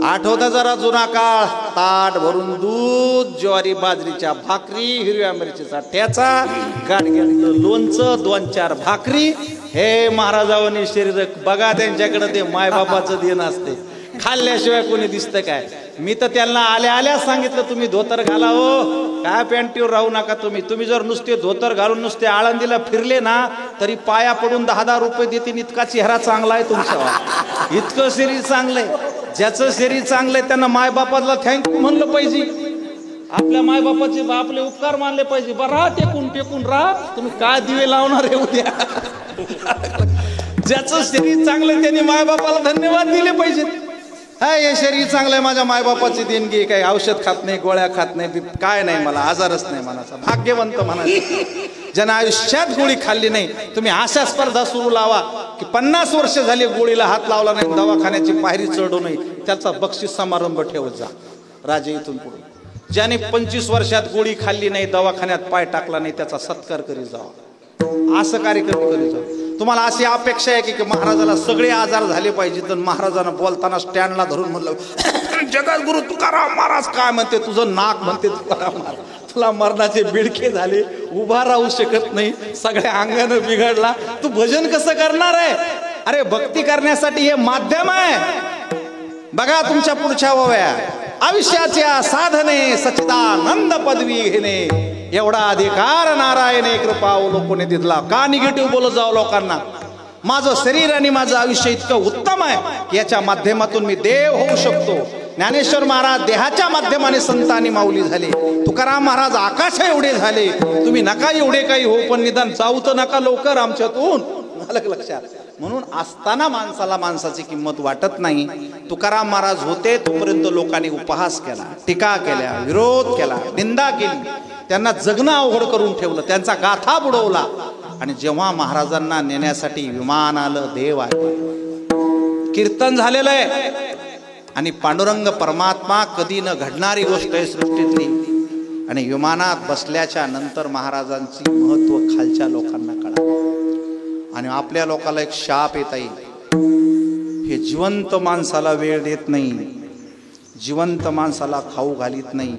A: आठवता जरा जुना काळ, ताट भरून दूध, ज्वारी बाजरीच्या भाकरी, हिरव्या मिरचीचा ठेचा, गाडग्याचं लोणचं, 2-4 भाकरी. हे महाराजांनी शरीर बघा, त्यांच्याकडे ते मायबापाचं देणं असते, खाल्ल्याशिवाय कोणी दिसतं काय. मी तर त्यांना आल्या सांगितलं, तुम्ही धोतर घाला हो, काय पॅन्टीवर राहू नका. तुम्ही जर नुसते धोतर घालून नुसते आळंदीला फिरले ना, तरी पाया पडून 10-10 रुपये देतील. इतका चेहरा चांगला आहे तुमचा, इतकं शरीर चांगलंय. ज्याचं शरीर चांगलंय त्यांना मायबापाला थँक्यू म्हणलं पाहिजे. आपल्या मायबापाचे आपले उपकार मानले पाहिजे. बरं टेकून राहा. तुम्ही काय दिवे लावणार आहे उद्या? ज्याचं शरीर चांगलंय त्यांनी मायबापाला धन्यवाद दिले पाहिजेत. हे शरीर चांगलंय, माझ्या मायबापाची देणगी. काही औषध खात नाही, गोळ्या खात नाही, काय नाही, मला आजारच नाही म्हणायचा, भाग्यवंत म्हणायचं. ज्यांना आयुष्यात गोळी खाल्ली नाही, तुम्ही अशा स्पर्धा सुरू लावा की 50 वर्ष झाली गोळीला हात लावला नाही, दवाखान्याची पायरी चढू नये, त्याचा बक्षीस समारंभ ठेवत जा राजे इथून पुढे. ज्याने 25 वर्षात गोळी खाल्ली नाही, दवाखान्यात पाय टाकला नाही, त्याचा सत्कार करीत जावा. असं कार्यक्रम करीत जावा. तुम्हाला अशी अपेक्षा आहे की महाराजाला सगळे आजार झाले पाहिजे, तर महाराजांना बोलताना स्टँडला धरून म्हणलं, जगद्गुरु तुकाराम महाराज काय म्हणते, तुझं नाक म्हणते तुकाराम महाराज, तुला मरणाचे बिडके झाले, उभा राहू शकत नाही, सगळ्या अंगानं बिघडला, तू भजन कसं करणार आहे? अरे भक्ती करण्यासाठी हे माध्यम आहे. बघा तुमच्या पुढच्या ओव्या, आयुष्याच्या साधने सच्चिदानंद पदवी घेणे एवढा अधिकार नारायणे कृपा लोकोने दिला. का निगेटिव्ह बोलत जाऊ लोकांना? माझं शरीर आणि माझं आयुष्य इतकं उत्तम आहे की याच्या माध्यमातून मी देव होऊ शकतो. ज्ञानेश्वर महाराज देहाच्या माध्यमाने संतांनी माऊली झाले. तुकाराम महाराज आकाश एवढे झाले. तुम्ही नका एवढे काही हो, पण निदान जाऊ तर नका लवकर आमच्यातून. मला लक्षात. म्हणून असताना माणसाला माणसाची किंमत वाटत नाही. तुकाराम महाराज होते तोपर्यंत लोकांनी उपहास केला, टीका केल्या, विरोध केला, निंदा केली. त्यांना जगणं अवघड करून ठेवलं, त्यांचा गाथा बुडवला. आणि जेव्हा महाराजांना नेण्यासाठी विमान आलं, देव आले, कीर्तन झालेलं आहे. आणि पांडुरंग परमात्मा कधी न घडणारी गोष्ट आहे सृष्टीतली. आणि विमानात बसल्याच्या नंतर महाराजांची महत्व खालच्या लोकांना कळालं. आणि आपल्या लोकांना एक शाप येता येईल, हे जिवंत माणसाला वेळ देत नाही, जिवंत माणसाला खाऊ घालीत नाही,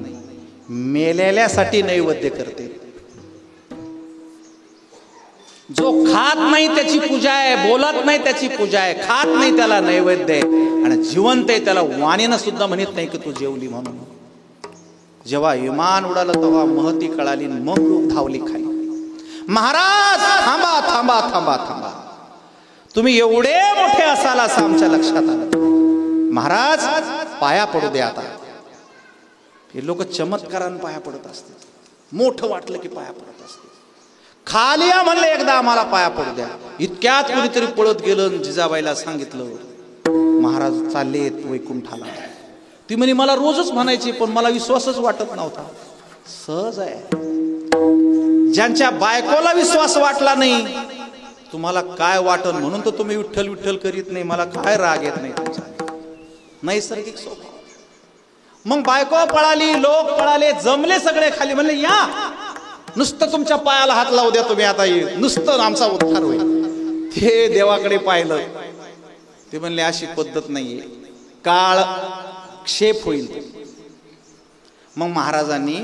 A: मेलेल्यासाठी नैवेद्य करते. जो खात नाही त्याची पूजा आहे, बोलत नाही त्याची पूजा आहे, खात नाही त्याला नैवेद्य आहे, आणि जिवंत आहे त्याला वाणीनं सुद्धा म्हणत नाही की तू जेवली म्हणून. जेव्हा विमान उडालं तेव्हा महती कळाली, मग लोक धावली खाली. महाराज थांबा थांबा थांबा थांबा, तुम्ही एवढे मोठे असाल असं आमच्या लक्षात आलं. महाराज पाया पडू द्या. आता हे लोक चमत्कारानं पाया पडत असते, मोठं वाटलं की पाया पडत असते. खाली या म्हणले एकदा आम्हाला पाया पडू द्या. इतक्यात कोणीतरी पळत गेलं, जिजाबाईला सांगितलं महाराज चाललेत वैकुंठाला. ती म्हणे मला रोजच म्हणायची, पण मला विश्वासच वाटत नव्हता. सहज आहे, ज्यांच्या बायकोला विश्वास वाटला नाही तुम्हाला काय वाटन, म्हणून तर तुम्ही विठ्ठल विठ्ठल करीत नाही. मला काय राग येत नाही तुमचा, नैसर्गिक स्वभाव. मग बायको पळाली, लोक पळाले, जमले सगळे खाली. म्हणले या नुसतं तुमच्या पायाला हात लावू द्या तुम्ही, आता ये नुसतं आमचा उद्धार होईल. ते देवाकडे पाहिलं, ते म्हणले अशी पद्धत नाहीये, काळ क्षेप होईल. मग महाराजांनी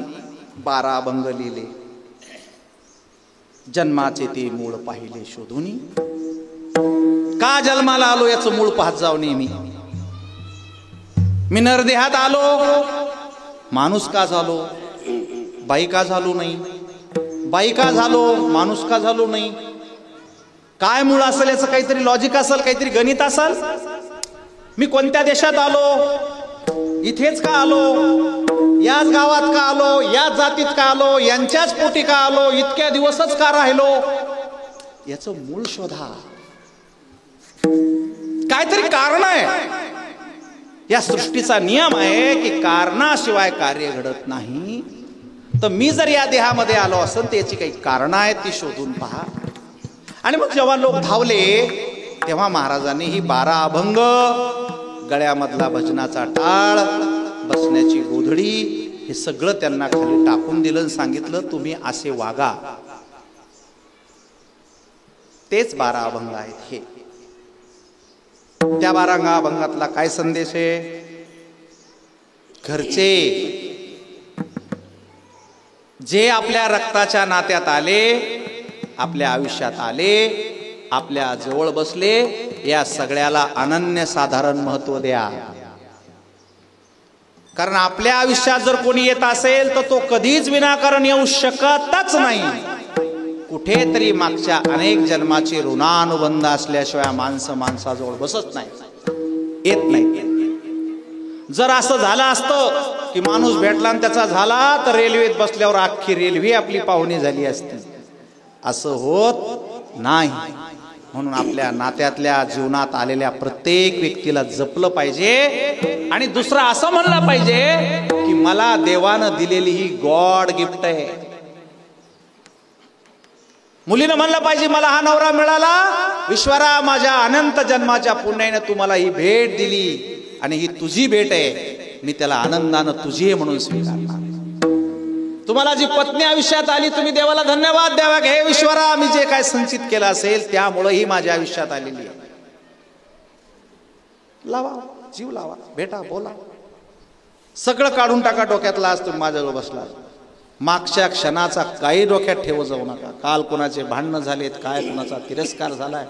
A: 12 अभंग लिहिले. जन्माचे ते मूळ पाहिले शोधून, का जन्माला आलो याचं मूळ पाहत जाऊ नेहमी. मी नरदेहात आलो, माणूस का झालो, बाई का झालो नाही, बाई का झालो, माणूस का झालो नाही. काय मूळ असेल याचं काहीतरी लॉजिक असेल, काहीतरी गणित असेल. मी कोणत्या देशात आलो, इथेच का आलो, याच गावात का आलो, याच जातीत का आलो, यांच्याच पोटी का आलो, इतक्या दिवसच का राहिलो, याचं मूळ शोधा. काहीतरी कारण आहे. या सृष्टीचा नियम आहे की कारणाशिवाय कार्य घडत नाही. तर मी जर या देहामध्ये आलो असेल तर याची काही कारण आहेत, ती शोधून पहा. आणि मग जेव्हा लोक धावले तेव्हा महाराजांनी ही 12 अभंग, गळ्यामधला भजनाचा टाळ, बसण्याची गोधडी, हे सगळं त्यांना खाली टाकून दिलं. सांगितलं तुम्ही असे वागा. तेच 12 अभंग आहेत. हे त्या 12 अभंगातला काय संदेश आहे? घरचे जे आपल्या रक्ताच्या नात्यात आले, आपल्या आयुष्यात आले, आपल्या जवळ बसले, या सगळ्याला अनन्यसाधारण महत्व द्या. कारण आपल्या आयुष्यात जर कोणी येत असेल तर तो कधीच विनाकारण येऊ शकतच नाही. कुठेतरी मागच्या अनेक जन्माचे ऋणानुबंध असल्याशिवाय माणसं माणसाजवळ बसत नाही, येत नाही. जर असं झालं असतं की माणूस भेटला आणि त्याचा झाला, तर रेल्वेत बसल्यावर अख्खी रेल्वे आपली पाहुणी झाली असती. असं होत नाही. म्हणून आपल्या नात्यातल्या जीवनात आलेल्या प्रत्येक व्यक्तीला जपलं पाहिजे. आणि दुसरं असं म्हणलं पाहिजे की मला देवानं दिलेली ही गॉड गिफ्ट आहे. मुलीनं म्हणलं पाहिजे मला हा नवरा मिळाला, ईश्वरा माझ्या अनंत जन्माच्या पुण्याने तू मला ही भेट दिली आणि ही तुझी भेट आहे, मी त्याला आनंदानं तुझी आहे म्हणून स्वीकारणार. तुम्हाला जी पत्नी आयुष्यात आली, तुम्ही देवाला धन्यवाद द्यावा, हे ईश्वरा मी जे काय संचित केलं असेल त्यामुळे ही माझ्या आयुष्यात आलेली आहे. लावा जीव, लावा, भेटा, बोला, सगळं काढून टाका डोक्यातला. आज तुम्ही माझ्याजवळ बसला, मागच्या क्षणाचा काही डोक्यात ठेवू जाऊ नका. काल कोणाचे भांडणं झालेत, काय कोणाचा तिरस्कार झालाय,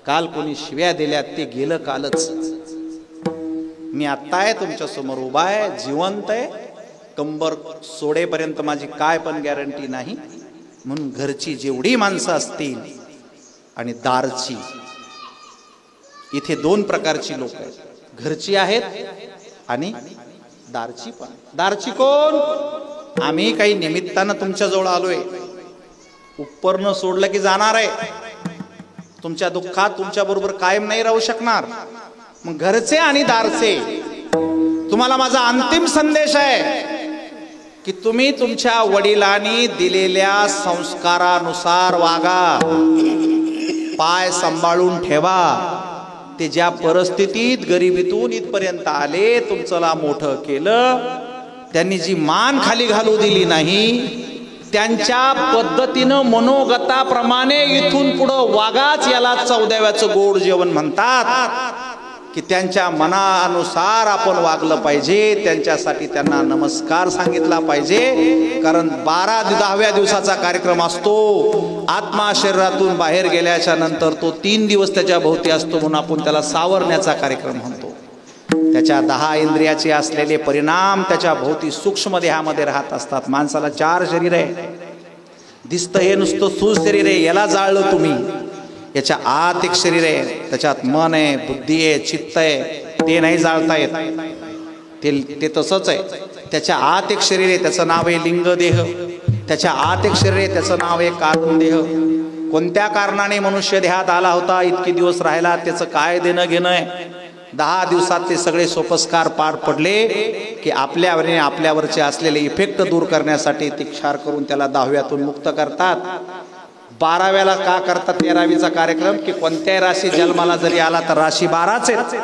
A: काल कोणी शिव्या दिल्यात, ते गेलं कालच. मी आत्ता आहे तुमच्या समोर उभा आहे, जिवंत आहे, कंबर सोडेपर्यंत माझी काय पण गॅरंटी नाही. म्हणून घरची जेवढी माणसं असतील आणि दारची, इथे दोन प्रकारची लोक आहेत, घरची आहेत आणि दारची. पण दारची कोण? आम्ही काही निमित्तानं तुमच्या जवळ आलोय, उपरनं सोडलं की जाणार आहे, तुमच्या दुःखात तुमच्या बरोबर कायम नाही राहू शकणार. मग घरचे आणि दारचे, तुम्हाला माझा अंतिम संदेश आहे की तुम्ही तुमच्या वडिलांनी दिलेल्या संस्कारानुसार वागा, पाय सांभाळून ठेवा. ते ज्या परिस्थितीत गरिबीतून इथपर्यंत आले, तुमचं मोठं केलं, त्यांनी जी मान खाली घालू दिली नाही, त्यांच्या पद्धतीनं मनोगताप्रमाणे इथून पुढं वागाच, याला 14व्याचं गोड जेवण म्हणतात. की त्यांच्या मनानुसार आपण वागलं पाहिजे, त्यांच्यासाठी त्यांना नमस्कार सांगितला पाहिजे. कारण 10व्या दिवसाचा कार्यक्रम असतो. आत्मा शरीरातून बाहेर गेल्याच्या नंतर तो 3 दिवस त्याच्या भोवती असतो, म्हणून आपण त्याला सावरण्याचा कार्यक्रम म्हणतो. त्याच्या 10 इंद्रियाचे असलेले परिणाम त्याच्या भोवती सूक्ष्म देहामध्ये राहत असतात. माणसाला 4 शरीर आहे. दिसतं हे नुसतं स्थूल शरीर आहे, याला जाळलं तुम्ही. याच्या आत एक शरीर आहे, त्याच्यात मन आहे, बुद्धी आहे, चित्त आहे, ते नाही जाळता येत, ते तसंच आहे. त्याच्या आत एक शरीर आहे, त्याचं नाव आहे लिंग देह. त्याच्या आत एक शरीर आहे, त्याचं नाव आहे कारण देह. कोणत्या कारणाने मनुष्य देहात आला होता, इतके दिवस राहिला, त्याचं काय देणं घेणं आहे? 10 दिवसात ते सगळे सोपस्कार पार पडले की आपल्यावरचे असलेले इफेक्ट दूर करण्यासाठी ते क्षार करून त्याला 10व्यातून मुक्त करतात. 12व्याला का करतात 13वीचा कार्यक्रम? की कोणत्याही राशी जन्माला जरी आला तर राशी 12च आहेत.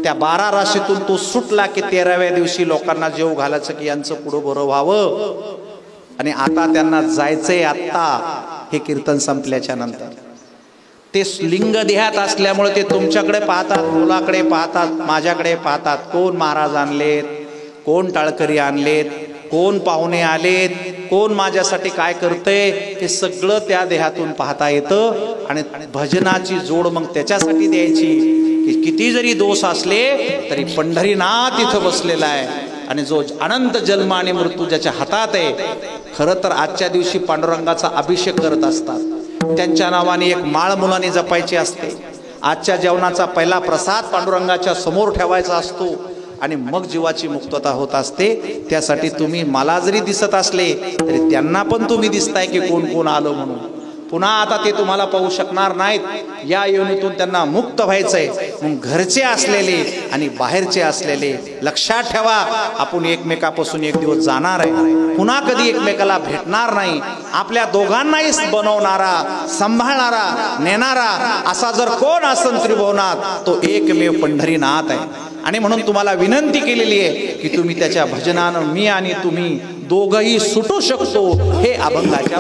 A: त्या 12 राशीतून तो सुटला की 13व्या दिवशी लोकांना जेव घालायचं की यांचं पुढं बरं व्हावं. आणि आता त्यांना जायचंय, आत्ता हे कीर्तन संपल्याच्या नंतर. ते लिंग देहात असल्यामुळे ते तुमच्याकडे पाहतात, मुलाकडे पाहतात, माझ्याकडे पाहतात. कोण महाराज आणलेत, कोण टाळकरी आणलेत, कोण पाहुणे आलेत, कोण माझ्यासाठी काय करतंय, हे सगळं त्या देहातून पाहता येतं. आणि भजनाची जोड मग त्याच्यासाठी द्यायची की किती जरी दोष असले तरी पंढरीनाथ इथं बसलेला आहे आणि जो अनंत जन्म आणि मृत्यू ज्याच्या हातात आहे. खरं तर आजच्या दिवशी पांडुरंगाचा अभिषेक करत असतात. त्यांच्या नावाने एक माळ मुलांनी जपायची असते. आजच्या जेवणाचा पहिला प्रसाद पांडुरंगाच्या समोर ठेवायचा असतो आणि मग जीवाची मुक्तता होत असते. त्यासाठी तुम्ही मला जरी दिसत असले तरी त्यांना पण तुम्ही दिसताय की कोण कोण आलं म्हणून. पुन्हा आता ते तुम्हाला पाहू शकणार नाहीत. या योनीतून त्यांना मुक्त व्हायचंय. मग घरचे असलेले आणि बाहेरचे असलेले लक्षात ठेवा, आपण एकमेकापासून एक दिवस जाणार आहे, पुन्हा कधी एकमेकाला भेटणार नाही. आपल्या दोघांनाही बनवणारा, सांभाळणारा, नेणारा असा जर कोण असेल त्रिभुवनात तो एकमेव पंढरीनाथ आहे. आणि म्हणून तुम्हाला विनंती केलेली आहे की तुम्ही त्याच्या भजनानं मी आणि तुम्ही दोघंही सुटू शकतो. हे अभंगाच्या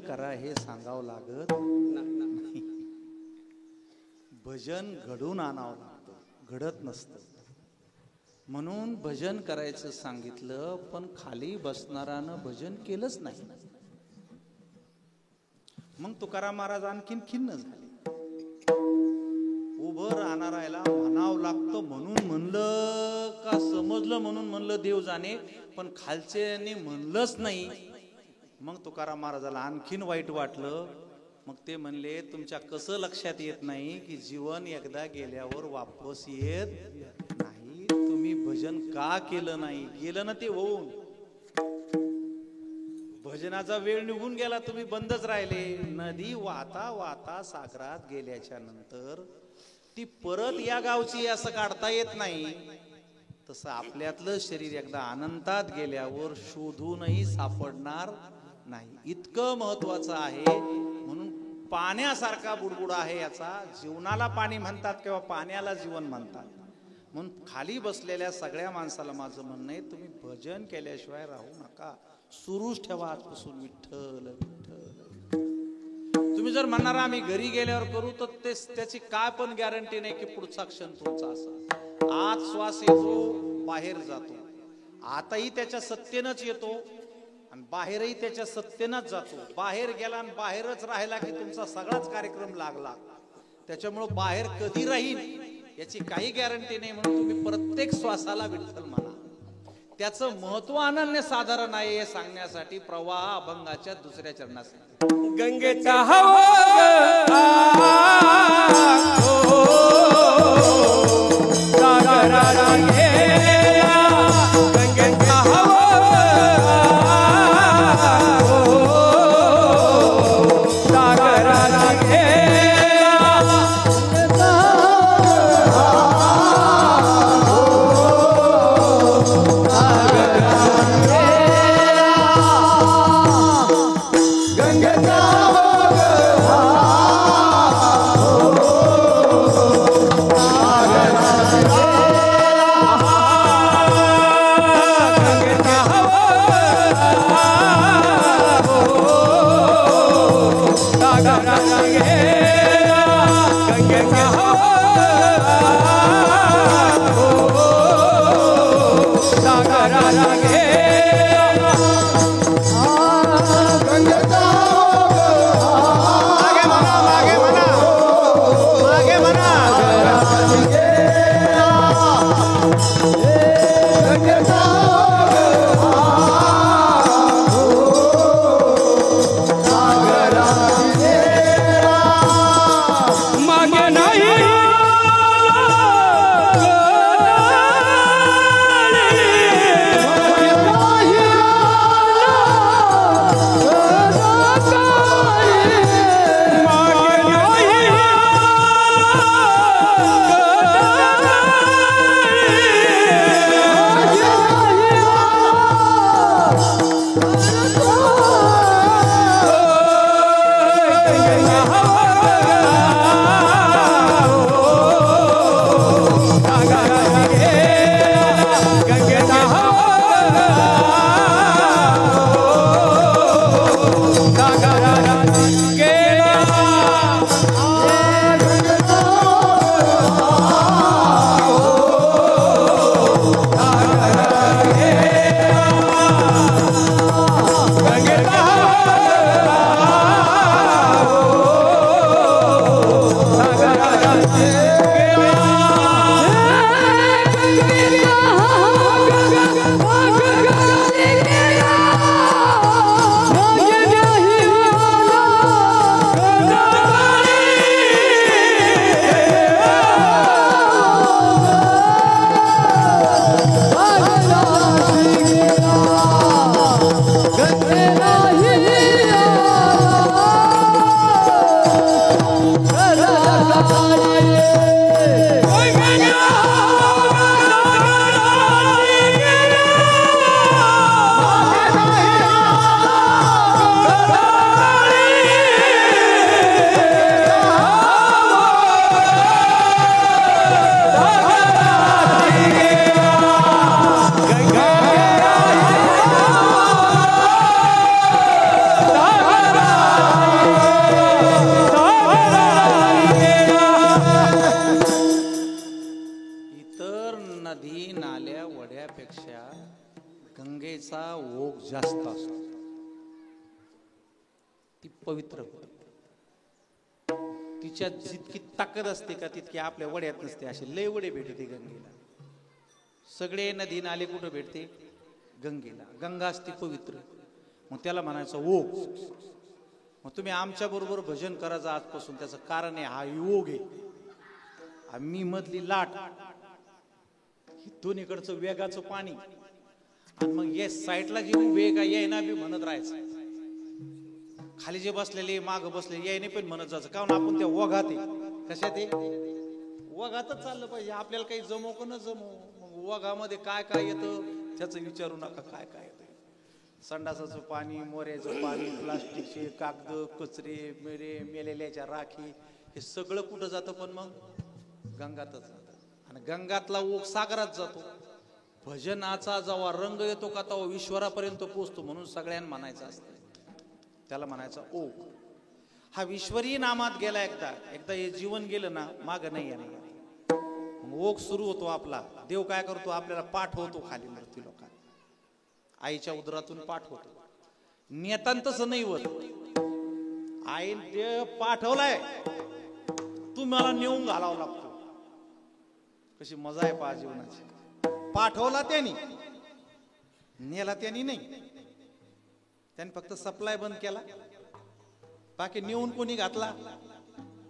A: करा हे सांगावं लागत नाही. भजन घडून आणावं लागतं, घडत नसतं. म्हणून भजन करायचं सांगितलं, पण खाली बसणारानं भजन केलंच नाही. मग तुकाराम महाराज आणखीन खिन्न झाले. उभं राहणारायला म्हणावं लागतं म्हणून म्हणलं का समजलं म्हणून म्हणलं देव जाणे, पण खालच्यांनी म्हणलंच नाही. मग तुकाराम महाराजाला आणखीन वाईट वाटलं. मग ते म्हणले, तुमच्या कसं लक्षात येत नाही की जीवन एकदा गेल्यावर वापस येत नाही. तुम्ही भजन का केलं नाही? गेलं ना ते होऊन, भजनाचा वेळ निघून गेला, तुम्ही बंदच राहिले. नदी वाहता वाहता सागरात गेल्याच्या नंतर ती परत या गावची असं काढता येत नाही. तसं आपल्यातलं शरीर एकदा अनंतात गेल्यावर शोधूनही सापडणार नाही. इतकं महत्वाचं आहे. म्हणून पाण्यासारखा बुडबुड आहे याचा. जीवनाला पाणी म्हणतात किंवा पाण्याला जीवन म्हणतात. म्हणून खाली बसलेल्या सगळ्या माणसाला माझं म्हणणं आहे, तुम्ही भजन केल्याशिवाय राहू नका. सुरूच ठेवा आजपासून विठ्ठल विठ्ठल. तुम्ही जर म्हणणार आम्ही घरी गेल्यावर करू, तर त्याची काय पण गॅरंटी नाही की पुढचा क्षण तुमचा असा. आत श्वास येतो, बाहेर जातो. आताही त्याच्या सत्तेनंच येतो आणि बाहेरही त्याच्या सत्तेनंच जातो. बाहेर गेला आणि बाहेरच राहिला की तुमचा सगळाच कार्यक्रम लागला. त्याच्यामुळं बाहेर कधी राहील याची काही गॅरंटी नाही. म्हणून तुम्ही प्रत्येक श्वासाला विठ्ठल म्हणा. त्याचं महत्व अनन्य साधारण आहे हे सांगण्यासाठी प्रवाह अभंगाच्या दुसऱ्या चरणासाठी
B: गंगेचा हवा सागराला गेला, गंगेचा हवा सागराला गेला.
A: ती पवित्र होते. तिच्यात जितकी ताकद असते का तितकी आपल्या वड्यात नसते. असे लय वडे भेटते गंगेला. सगळे नदी नाले कुठं भेटते? गंगेला. गंगा असते पवित्र. मग त्याला म्हणायचं ओघ. मग तुम्ही आमच्या बरोबर भजन करायचं आजपासून. त्याचं कारण आहे हा योग आहे. मी मधली लाट, दोन्हीकडचं वेगाचं पाणी, आणि मग या साईडला जे वेग आहे यायना बी म्हणत राहायचं. खाली जे बसलेले माग बसलेले यायने पण म्हणत जायचं. कारण आपण त्या ओघात आहे. कशात आहे? ओघातच चाललं पाहिजे. आपल्याला काही जमो का न जमो. मग ओघामध्ये काय काय येतं त्याचं विचारू नका. काय काय येतं? संडासाचं पाणी, मोऱ्याचं पाणी, प्लास्टिकचे कागद, कचरे, मेलेल्याच्या राखी, हे सगळं कुठं जातं? पण मग गंगातच जातं. आणि गंगातला ओघ सागरात जातो. भजनाचा जेव्हा रंग येतो का तेव्हा ईश्वरापर्यंत पोहोचतो. म्हणून सगळ्यांना म्हणायचं असतं. त्याला म्हणायचा ओघ. हा ईश्वरी नामात गेला. एकदा हे जीवन गेलं ना माग नाही येणार. मग ओघ सुरू होतो आपला. देव काय करतो? आपल्याला पाठवतो खाली मृत्यू लोकांना. आईच्या उदरातून पाठवतो. नेतांतच नाही होत. आईने देव पाठवलाय, तुम्हाला नेऊन घालावं लागतो. कशी मजा आहे पहा जीवनाची. पाठवला त्यांनी, नेला त्यांनी नाही. त्यांनी फक्त सप्लाय बंद केला. बाकी नेऊन कोणी घातला?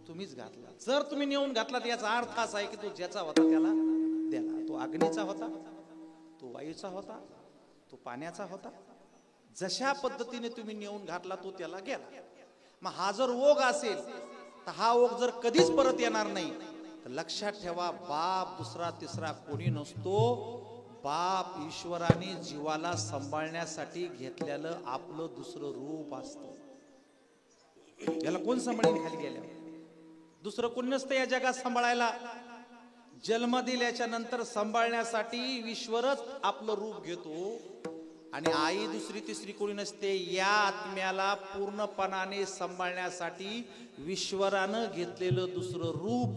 A: तुम्हीच घातला. जर तुम्ही नेऊन घातला तर याचा अर्थ असा आहे की तो ज्याचा होता त्याला द्याला. तो अग्नीचा होता, तो वायूचा होता, तो पाण्याचा होता. जशा पद्धतीने तुम्ही नेऊन घातला तो त्याला गेला. मग हा जर ओघ असेल तर हा ओघ जर कधीच परत येणार नाही. तर लक्षात ठेवा, बाप दुसरा तिसरा कोणी नसतो. बाप ईश्वराने जीवाला सांभाळण्यासाठी घेतलेलं आपलं दुसरं रूप असतं. याला कोण सांभाळीन खाली गेल्यावर? दुसरं कोण नसतं या जगात सांभाळायला. जन्म दिल्याच्या नंतर सांभाळण्यासाठी ईश्वरच आपलं रूप घेतो. आणि आई दुसरी तिसरी कोणी नसते. या आत्म्याला पूर्णपणाने सांभाळण्यासाठी ईश्वरानं घेतलेलं दुसरं रूप.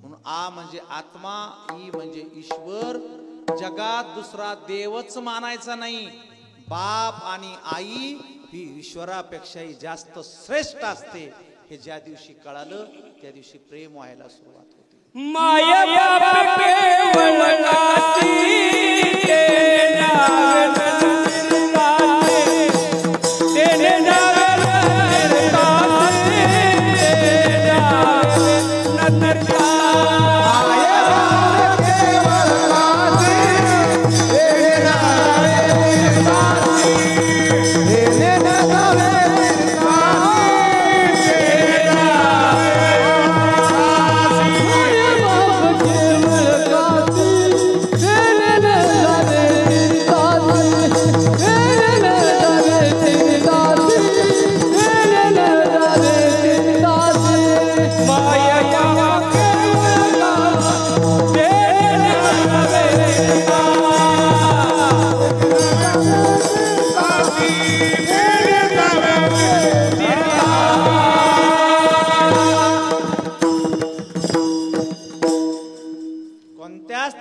A: म्हणून आ म्हणजे आत्मा, ई म्हणजे ईश्वर. जगात दुसरा देवच मानायचा नाही. बाप आणि आई ही ईश्वरापेक्षाही जास्त श्रेष्ठ असते. हे ज्या दिवशी कळालं त्या दिवशी प्रेम व्हायला सुरुवात होती.
B: माया बाप केवळ नाती, तेने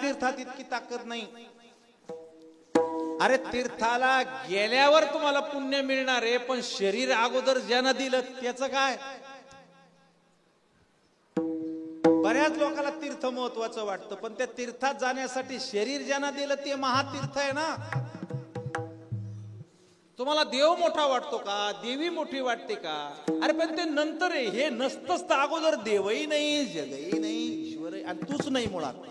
A: तीर्थात इतकी ताकद नाही. अरे तीर्थाला गेल्यावर तुम्हाला पुण्य मिळणार आहे, पण शरीर अगोदर ज्यानं दिलं त्याचं काय? बऱ्याच लोकांना तीर्थ महत्वाचं वाटतं, पण त्या तीर्थात जाण्यासाठी शरीर ज्यानं दिलं ते महातीर्थ आहे ना. तुम्हाला देव मोठा वाटतो का, देवी मोठी वाटते का? अरे पण ते नंतर आहे, हे नसतंच तर अगोदर देवही नाही, जगही नाही, ईश्वरही आणि तूच नाही मुळात.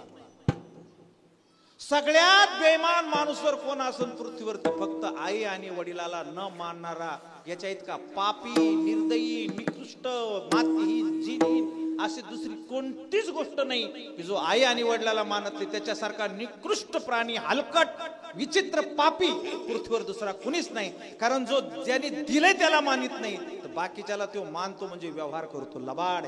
A: सगळ्यात बेईमान माणूस जर कोण असेल पृथ्वीवरती फक्त आई आणि वडिलाला न मानणारा, याच्या इतका पापी, निर्दयी, निकृष्ट, मातीहीन, जीनहीन अशी दुसरी कोणतीच गोष्ट नाही की जो आई आणि वडिलाला मानत नाही. त्याच्यासारखा निकृष्ट प्राणी, हलकट, विचित्र, पापी पृथ्वीवर दुसरा कुणीच नाही. कारण जो ज्याने दिले त्याला मानित नाही, तर बाकीच्याला तो मानतो म्हणजे व्यवहार करतो. लबाड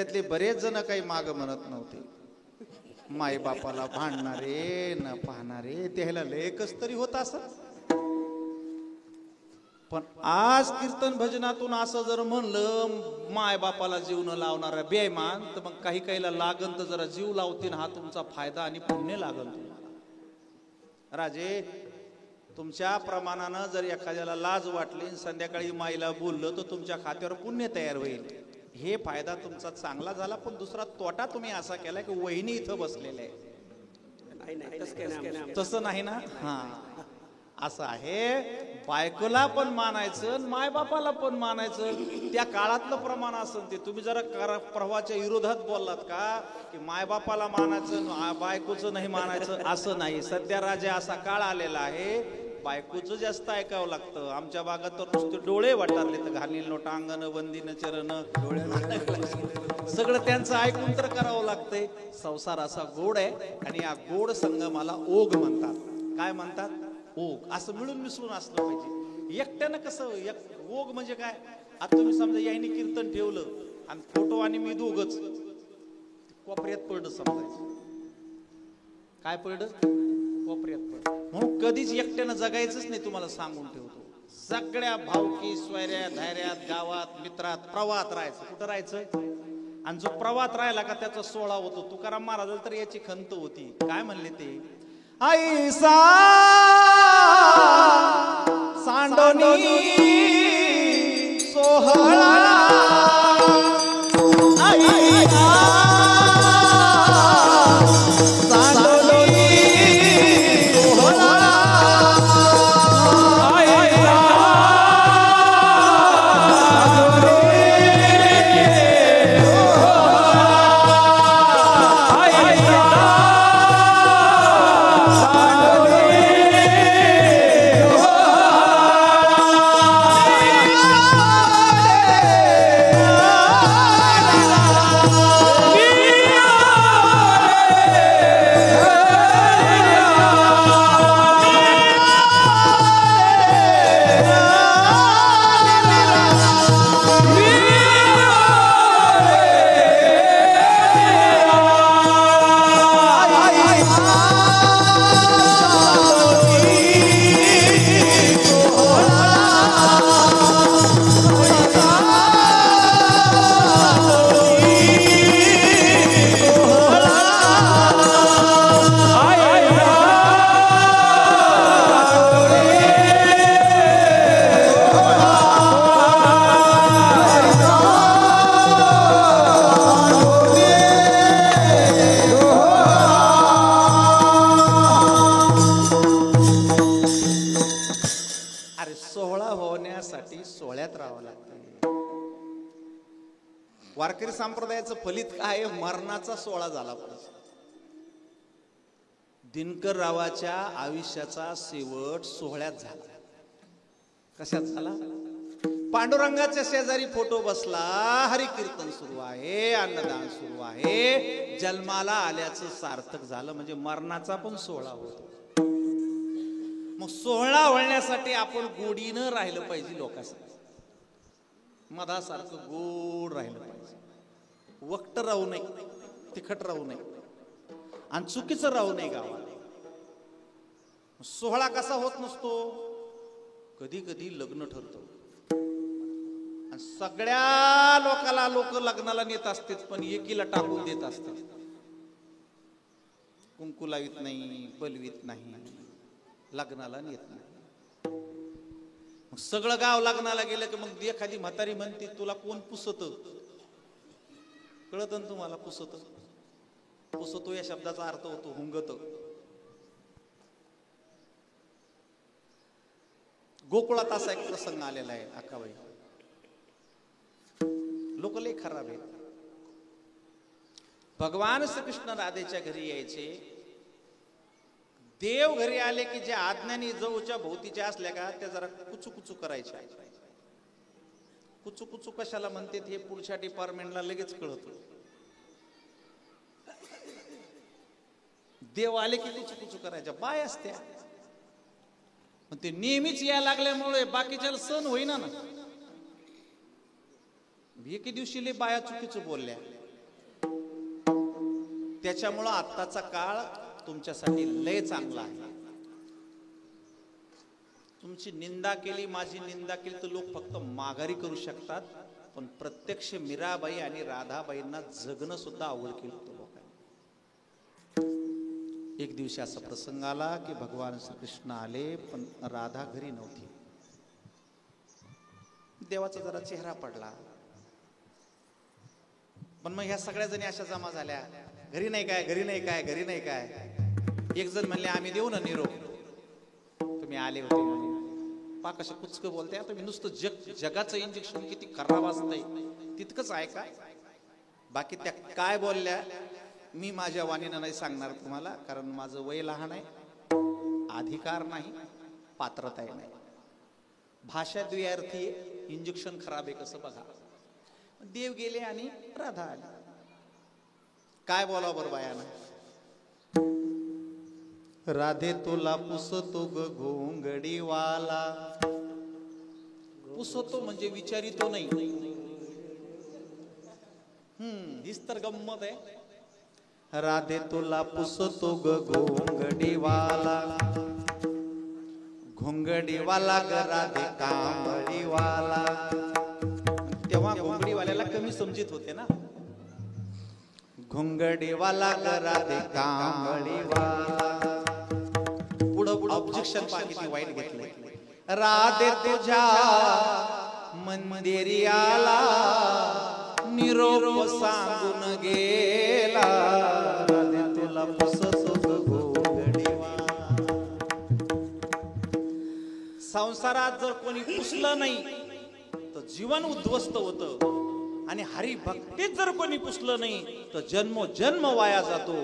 A: त्याच्यातले बरेच जण काही माग म्हणत नव्हते. माई बापाला भांडणारे न पाहणारे त्याला लेकच तरी होत असं. पण आज कीर्तन भजनातून असं जर म्हणलं माय बापाला जीव न लावणारा बेईमान, तर मग काही काहीला लागन तर जरा जीव लावतील. हा तुमचा फायदा आणि पुण्य लागल तुम्हाला. राजे, तुमच्या प्रमाणानं जर एखाद्याला लाज वाटली संध्याकाळी माईला बोललं तर तुमच्या खात्यावर पुण्य तयार होईल. हे फायदा तुमचा चांगला झाला. पण दुसरा तोटा तुम्ही असा केला की वहिनी इथं बसलेले आहे. तसं नाही ना. हा, असं आहे. बायकोला पण मानायचं, मायबापाला पण मानायचं. त्या काळातलं प्रमाण असं ते. तुम्ही जरा प्रवाहाच्या विरोधात बोललात का की मायबापाला मानायचं बायकोचं नाही मानायचं, असं नाही. सध्या राजा असा काळ आलेला आहे बायकोचं जास्त ऐकावं लागतं. आमच्या भागात तर नुसते डोळे वाटारले तर घालील नोटा अंगण वंदीन चरण सगळं त्यांचं ऐकून तर करावं लागतंय. संसार असा गोड आहे आणि या गोड संगमाला ओघ म्हणतात. काय म्हणतात? ओघ. असं मिळून मिसळून असलं पाहिजे. एकट्यानं कसं ओघ म्हणजे काय? आता तुम्ही समजा याने कीर्तन ठेवलं आणि फोटो आणि मी दोघच कोपऱ्यात पडलं समजायचं. काय पडलं? कोपऱ्यात पडलं. म्हणून कधीच एकट्यानं जगायचंच नाही. तुम्हाला सांगून ठेवतो. सगळ्या भावकी स्वैऱ्यात धैर्यात गावात मित्रात प्रवाहात राहायचं. कुठं राहायचं? आणि जो प्रवाहात राहिला का त्याचा सोहळा होतो. तुकाराम महाराज तर याची खंत होती. काय म्हणले ते? ऐसा सांडोनी सोहळा वारकरी संप्रदायाचं फलित काय? मरणाचा सोहळा झाला पाहिजे. दिनकर रावाच्या आयुष्याचा शेवट सोहळ्यात झाला. कशात झाला? पांडुरंगाच्या शेजारी फोटो बसला, हरिकीर्तन सुरू आहे, अन्नदान सुरू आहे, जन्माला आल्याचं सार्थक झालं. म्हणजे मरणाचा पण सोहळा होतो. मग सोहळा होण्यासाठी आपण गोडीनं राहिलं पाहिजे. लोकांसाठी मधासारखं गोड राहिलं पाहिजे. वक्त राहू नये, तिखट राहू नये आणि चुकीचं राहू नये. गावाला सोहळा कसा होत नसतो? कधी कधी लग्न ठरतं आणि सगळ्या लोक लग्नाला नेत असतात पण एकीला टाकून देत असतात. कुंकू लावित नाही, बलवीत नाही, लग्नाला नेत नाही. सगळं गाव लग्नाला गेलं की मग एखादी म्हातारी म्हणते तुला कोण पुसत? कळत ना तुम्हाला? पुसत पुसतो या शब्दाचा अर्थ होतो हुंगत. गोकुळात असा एक प्रसंग आलेला आहे. अक्काबाई, लोक लय खराब आहेत. भगवान श्रीकृष्ण राधेच्या घरी यायचे. देव घरी आले की ज्या आज्ञानी जवळच्या भोवतीच्या असल्या का त्या जरा कुचू कुचू करायच्या. कुचू कुचू कशाला म्हणते हे पुढच्या डिपार्टमेंटला लगेच कळत. देव आले की कुचू कुचू करायच्या. बाय असत्या पण ते नेहमीच यायला लागल्यामुळे बाकीच्याला सण होईना ना. एके दिवशी लय बाया चुकीचं बोलल्या. त्याच्यामुळं आत्ताचा काळ तुमच्यासाठी लय चांगला आहे. तुमची निंदा केली, माझी निंदा केली तर लोक फक्त माघारी करू शकतात, पण प्रत्यक्ष मीराबाई आणि राधाबाईंना जगणं सुद्धा आवड केलं होतं लोकांनी. एक दिवशी असा प्रसंग आला की भगवान श्रीकृष्ण आले, पण राधा घरी नव्हती. देवाचा जरा चेहरा पडला, पण मग ह्या सगळ्या जणी अशा जमा झाल्या, घरी नाही काय, घरी नाही काय, घरी नाही काय. एक जण म्हणले आम्ही देऊ ना निरोप, तुम्ही आले होते म्हणे. पा कशा कुचकं बोलते, तुम्ही नुसतं जगाचं इंजेक्शन किती खराब असतंय तितकंच आहे का. बाकी त्या काय बोलल्या मी माझ्या वाणीनं नाही सांगणार तुम्हाला, कारण माझं वय लहान आहे, अधिकार नाही, पात्रताही नाही. भाषा द्विअर्थी आहे, इंजेक्शन खराब आहे कसं बघा. देव गेले आणि राधा आली. काय बोलावं बरं बायानं. राधे तुला पुसतो ग घोंगडीवाला. पुसतो म्हणजे विचारितो नाही. हीच तर गंमत आहे. राधे तुला पुसतो ग घोंगडीवाला, घोंगडीवाला ग राधे कांबळीवाला. तेव्हा घोंगडीवाल्याला कमी समजित होते ना. घोंगडीवाला ग राधे कांबळीवाला. पुढं ऑब्जेक्शन किती वाईट घेतले. राधे तुझ्या मंदिरी आला, निरोप सांगून गेला. राधे तुला पुसतो घोंगडीवाला. संसारात जर कोणी पुसलं नाही तर जीवन उद्ध्वस्त होतं, आणि हरिभक्तीत जर कोणी पुसलं नाही तर जन्मोजन्म वाया जातो.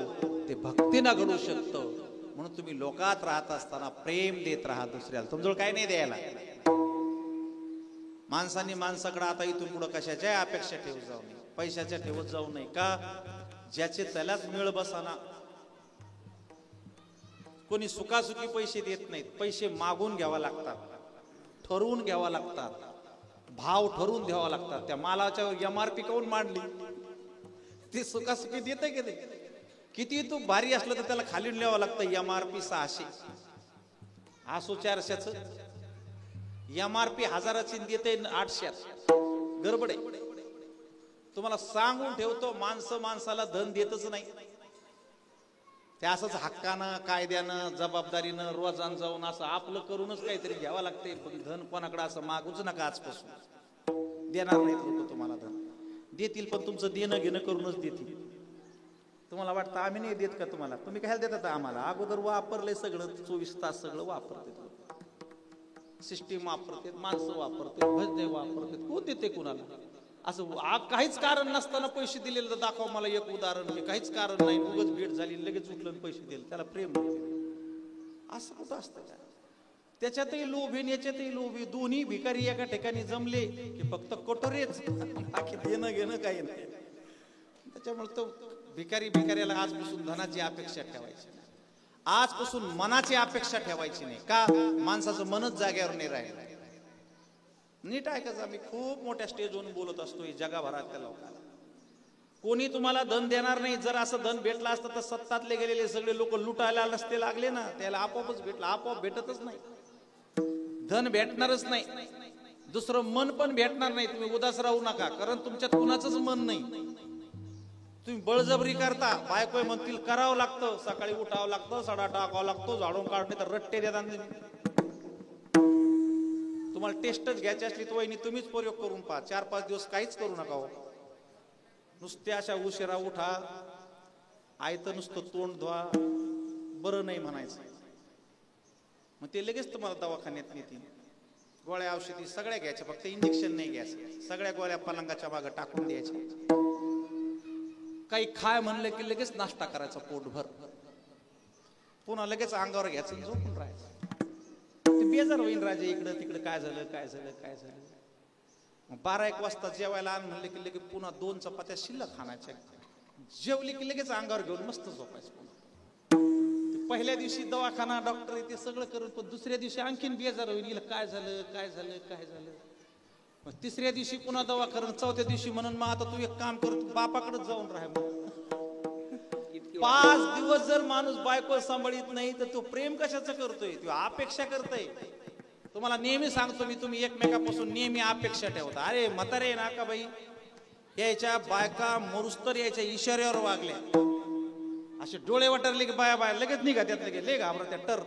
A: ते भक्तीनं घडू शकतं. म्हणून तुम्ही लोकात राहत असताना प्रेम देत राहा दुसऱ्याला. तुमच्याजवळ काय नाही द्यायला. माणसांनी माणसाकडे आता इथून पुढे कशाच्या अपेक्षा ठेवत जाऊ नये, पैशाच्या ठेवत जाऊ नये. का ज्याचे त्यालाच मिळ बसाना. कोणी सुखासुखी पैसे देत नाहीत, पैसे मागून घ्यावा लागतात, ठरवून घ्यावा लागतात, भाव ठरवून द्यावा लागतात. त्या मालाच्या MRP काऊन मांडली, ते सुखासुखी देते की नाही. किती तू भारी असलं तर त्याला खाली लिहावं लागतं. MRP 600, असो 400च, MRP 1000ची देते 800. गडबड आहे. तुम्हाला सांगून ठेवतो, माणसं माणसाला धन देतच नाही. ते असंच हक्कानं, कायद्यानं, जबाबदारीनं रोजान जाऊन असं आपलं करूनच काहीतरी घ्यावं लागते. पण धन कोणाकडे असं मागूच नका आजपासून. देणार नाहीत लोक तुम्हाला धन. देतील पण तुमचं देणं घेणं करूनच देतील. तुम्हाला वाटतं आम्ही नाही देत का तुम्हाला, तुम्ही काय देतात आम्हाला. अगोदर वापरले सगळं, 24 तास सगळं वापरते. सिस्टीम वापरते, माणसं वापरते, भजने वापरते. कोण देते कुणाला. असं काहीच कारण नसताना पैसे दिलेलं तर दाखवा मला एक उदाहरण. हे काहीच कारण नाही, उगाच भेट झाली लगेच उठलं पैसे दिले, त्याला प्रेम नाही. असं कुठं असतं का. त्याच्यातही लोभी आणि याच्यातही लोभी. दोन्ही भिकारी एका ठिकाणी जमले की फक्त कटोरेच, बाकी देणं घेणं काही नाही. त्याच्यामुळे तो भिकाऱ्याला आजपासून धनाची अपेक्षा ठेवायची नाही. आजपासून मनाची अपेक्षा ठेवायची नाही. का माणसाचं मनच जाग्यावर नाही राहिलं. नीट ऐकायचं. मी खूप मोठ्या स्टेजवरून बोलत असतो जगाभरातल्या लोकांना. कोणी तुम्हाला धन देणार नाही. जर असं धन भेटलं असतं तर सत्तातले गेलेले सगळे लोक लुटायला नसते लागले ना. त्याला आपोआपच भेटलं. आपोआप भेटतच नाही. धन भेटणारच नाही. दुसरं मन पण भेटणार नाही. तुम्ही उदास राहू नका, कारण तुमच्यात कुणाचंच मन नाही. तुम्ही बळजबरी करता. बायको म्हणतील करावं लागतं, सकाळी उठावं लागतं, सडा टाकावं लागतो, झाडून काढणे तर रट्टे देतात. तुम्हाला टेस्टच घ्यायची असली तर वहिनी तुम्हीच प्रयोग करून पहा. 4-5 दिवस काहीच करू नका हो. नुसते अशा उशिरा उठा, आयतं नुसतं तोंड धुवा, बरं नाही म्हणायचं. मग ते लगेच तुम्हाला दवाखान्यात नेतील. गोळ्या औषधी सगळ्या घ्यायच्या, फक्त इंजेक्शन नाही घ्यायचं. सगळ्या गोळ्या पलंगाच्या मागं टाकून द्यायच्या. काही खाय म्हणलं की लगेच नाश्ता करायचा पोटभर, पुन्हा लगेच अंगावर घ्यायचं, झोपून राहायचं. ते बेजार होईन राजे, इकडं तिकडं काय झालं काय झालं काय झालं. मग 12-1 वाजता जेवायला आण म्हणलं की लगेच पुन्हा 2 चपात्या शिल्लक खाण्याच्या. जेवली की लगेच अंगावर घेऊन मस्त झोपायचं. पहिल्या दिवशी दवाखाना, डॉक्टर ते सगळं करून, पण दुसऱ्या दिवशी आणखीन बेजार होईल, काय झालं काय झालं काय झालं. मग तिसऱ्या दिवशी पुन्हा दवाखाना, 4थ्या दिवशी म्हणून मग आता तू एक काम कर, तू बापाकडेच जाऊन राह. 5 दिवस जर माणूस बायको सांभाळीत नाही तर तो प्रेम कशाचं करतोय, तो अपेक्षा करतोय. तुम्हाला नेहमी सांगतो मी, तुम्ही एकमेकापासून नेहमी अपेक्षा ठेवता. अरे म्हातारे ना का बाई, यायच्या बायका मरुस्तर यायच्या इशाऱ्यावर वागल्या, असे डोळे वाटरले की बाया बाया लगेच निघा त्यात, लगेच ले घाबरा त्या टर.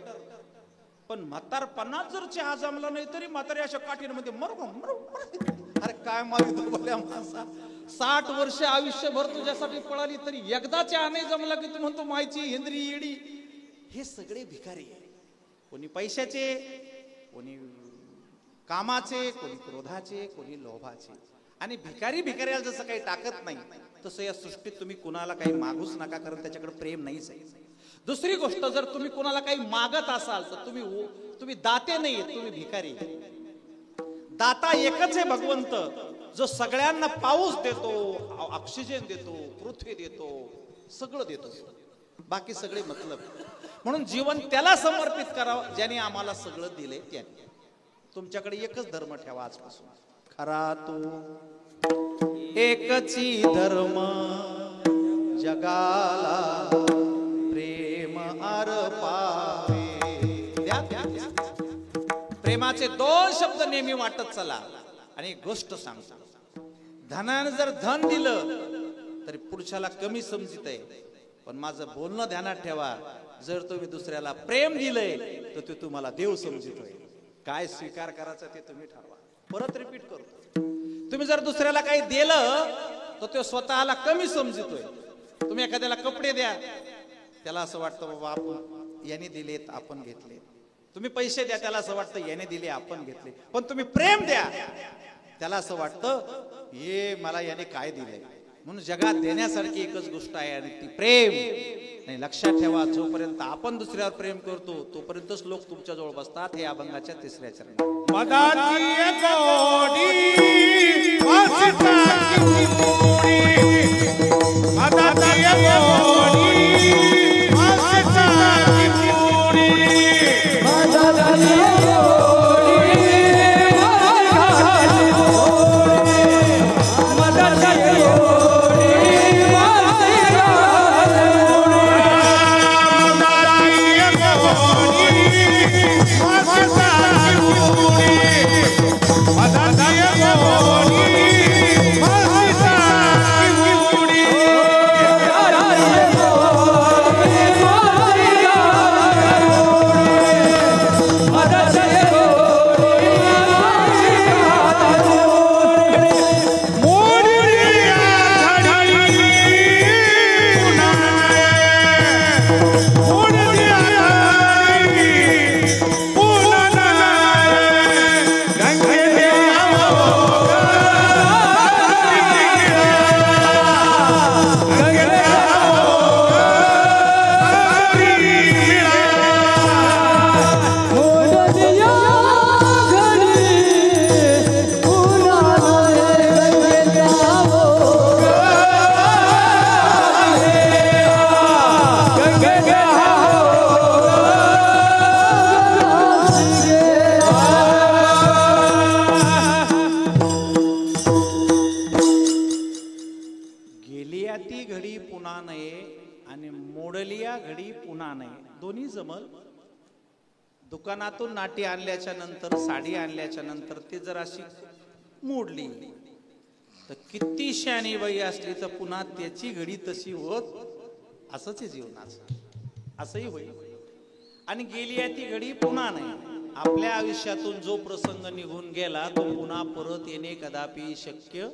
A: पण म्हातारपणात जर चहा जमला नाही तरी म्हातारे अशा काठीमध्ये मरू. अरे काय मागितलं बोल्या माणसा, 60 वर्ष आयुष्यभर तुझ्यासाठी पळाली तरी एकदा चहा नाही जमला की तू म्हणतो मायची हेंद्री येडी. हे सगळे भिकारी, कोणी पैशाचे, कोणी कामाचे, कोणी क्रोधाचे, कोणी लोभाचे. आणि भिकाऱ्याला जसं काही टाकत नाही तसं या सृष्टीत तुम्ही कुणाला काही मागूच नका, कारण त्याच्याकडे प्रेम नाहीच आहे. दुसरी गोष्ट, जर तुम्ही कुणाला काही मागत असाल तर तुम्ही दाते नाही, तुम्ही भिकारी. दाता एकच आहे भगवंत, जो सगळ्यांना पाऊस देतो, ऑक्सिजन देतो, पृथ्वी देतो, सगळं देतो, बाकी सगळे मतलब. म्हणून जीवन त्याला समर्पित करावं ज्याने आम्हाला सगळं दिलंय त्याने. तुमच्याकडे एकच धर्म ठेवा आजपासून, खरा तू एकची धर्म जगाला प्रेम अर्पावे. प्रेमाचे 2 शब्द नेहमी वाटत चला. आणि एक गोष्ट सांगतो, धनाने जर धन दिलं तरी पुरुषाला कमी समजित आहे, पण माझं बोलणं ध्यानात ठेवा, जर तुम्ही दुसऱ्याला प्रेम दिलंय तर ते तुम्हाला देव समजितोय. काय स्वीकार करायचं ते तुम्ही ठरवा. परत रिपीट करतो, तुम्ही जर दुसऱ्याला काही दिलं तर तो स्वतःला कमी समजितोय. तुम्ही एखाद्याला कपडे द्या, त्याला असं वाटतं बाबा आपण याने दिलेत आपण घेतले. तुम्ही पैसे द्या, त्याला असं वाटतं याने दिले आपण घेतले. पण तुम्ही प्रेम द्या, त्याला असं वाटतं हे मला याने काय दिलंय. म्हणून जगात देण्यासारखी एकच गोष्ट आहे आणि ती प्रेम. नाही, लक्षात ठेवा, जोपर्यंत आपण दुसऱ्यावर प्रेम करतो तोपर्यंतच लोक तुमच्या जवळ बसतात. हे अभंगाच्या 3ऱ्या चरणात. दुकानातून नाटी आणल्याच्या नंतर, साडी आणल्याच्या नंतर ती जर अशी मोडली तर किती शहाणी बाई असली तर पुन्हा त्याची घडी तशी होत. असंच आहे जीवनाचं, असंही होईल. आणि गेली आहे ती घडी पुन्हा नाही. आपल्या आयुष्यातून जो प्रसंग निघून गेला तो पुन्हा परत येणे कदापि शक्य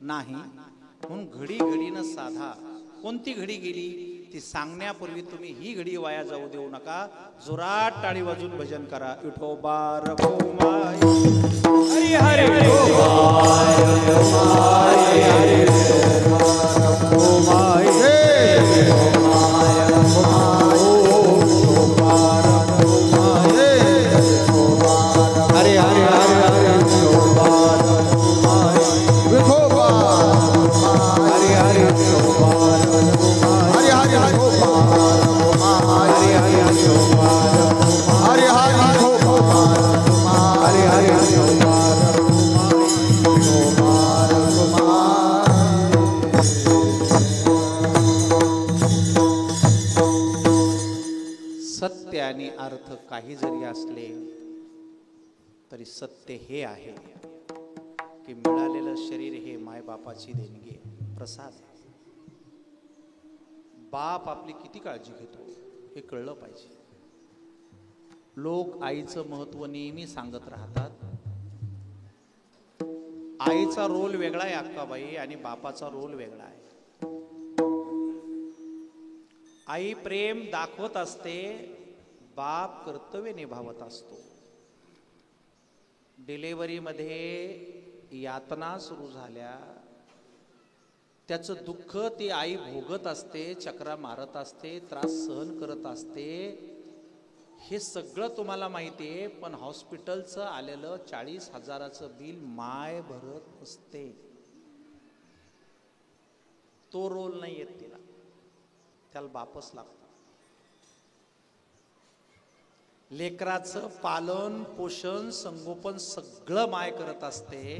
A: नाही. म्हणून घडी घडीनं साधा. कोणती घडी गेली ती सांगण्यापूर्वी तुम्ही ही घडी वाया जाऊ देऊ नका. जोरात टाळी वाजून भजन करा. विठोबा रघुमाई हरी हरी रघुमाई हरी रघुमाई हरे हरे काही जरी असले तरी सत्य हे आहे की मिळालेलं शरीर हे मायबापाची देणगी आहे, प्रसाद आहे. बाप आपली किती काळजी घेतो हे कळलं पाहिजे. लोक आईचं महत्व नेहमी सांगत राहतात. आईचा रोल वेगळा आहे अक्काबाई आणि बापाचा रोल वेगळा आहे. आई प्रेम दाखवत असते, बाप कर्तव्य निभावत असतो. डिलेव्हरीमध्ये यातना सुरू झाल्या, त्याचं दुःख ती आई भोगत असते, चक्रा मारत असते, त्रास सहन करत असते. हे सगळं तुम्हाला माहिती आहे, पण हॉस्पिटलचं आलेलं 40,000चं बिल माय भरत असते. तो रोल नाही येत तिला, त्याला बापच लागतो. लेकराचं पालन पोषण संगोपन सगळं माय करत असते,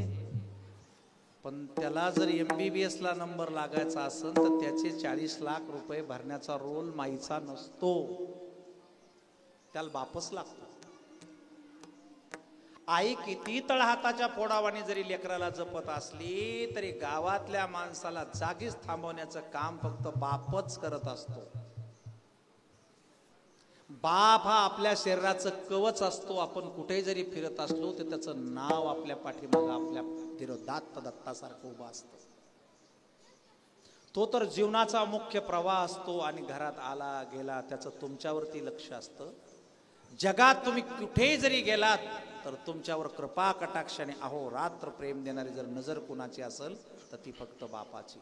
A: पण त्याला जर MBBS ला नंबर लागायचा असेल तर त्याचे 40 लाख रुपये भरण्याचा रोल माईचा नसतो, त्याला बापच लागतो. आई किती तळहाताच्या फोडावाने जरी लेकराला जपत असली तरी गावातल्या माणसाला जागीच थांबवण्याचं काम फक्त बापच करत असतो. बाप हा आपल्या शरीराचं कवच असतो. आपण कुठे जरी फिरत असलो तर त्याचं नाव आपल्या पाठीमागे आपल्या विरोधात दत्तासारखं उभं असतं. तो तर जीवनाचा मुख्य प्रवाह असतो आणि घरात आला गेला त्याचं तुमच्यावरती लक्ष असतं. जगात तुम्ही कुठेही जरी गेलात तर तुमच्यावर कृपा कटाक्षाने अहोरात्र प्रेम देणारी जर नजर कुणाची असेल तर ती फक्त बापाची.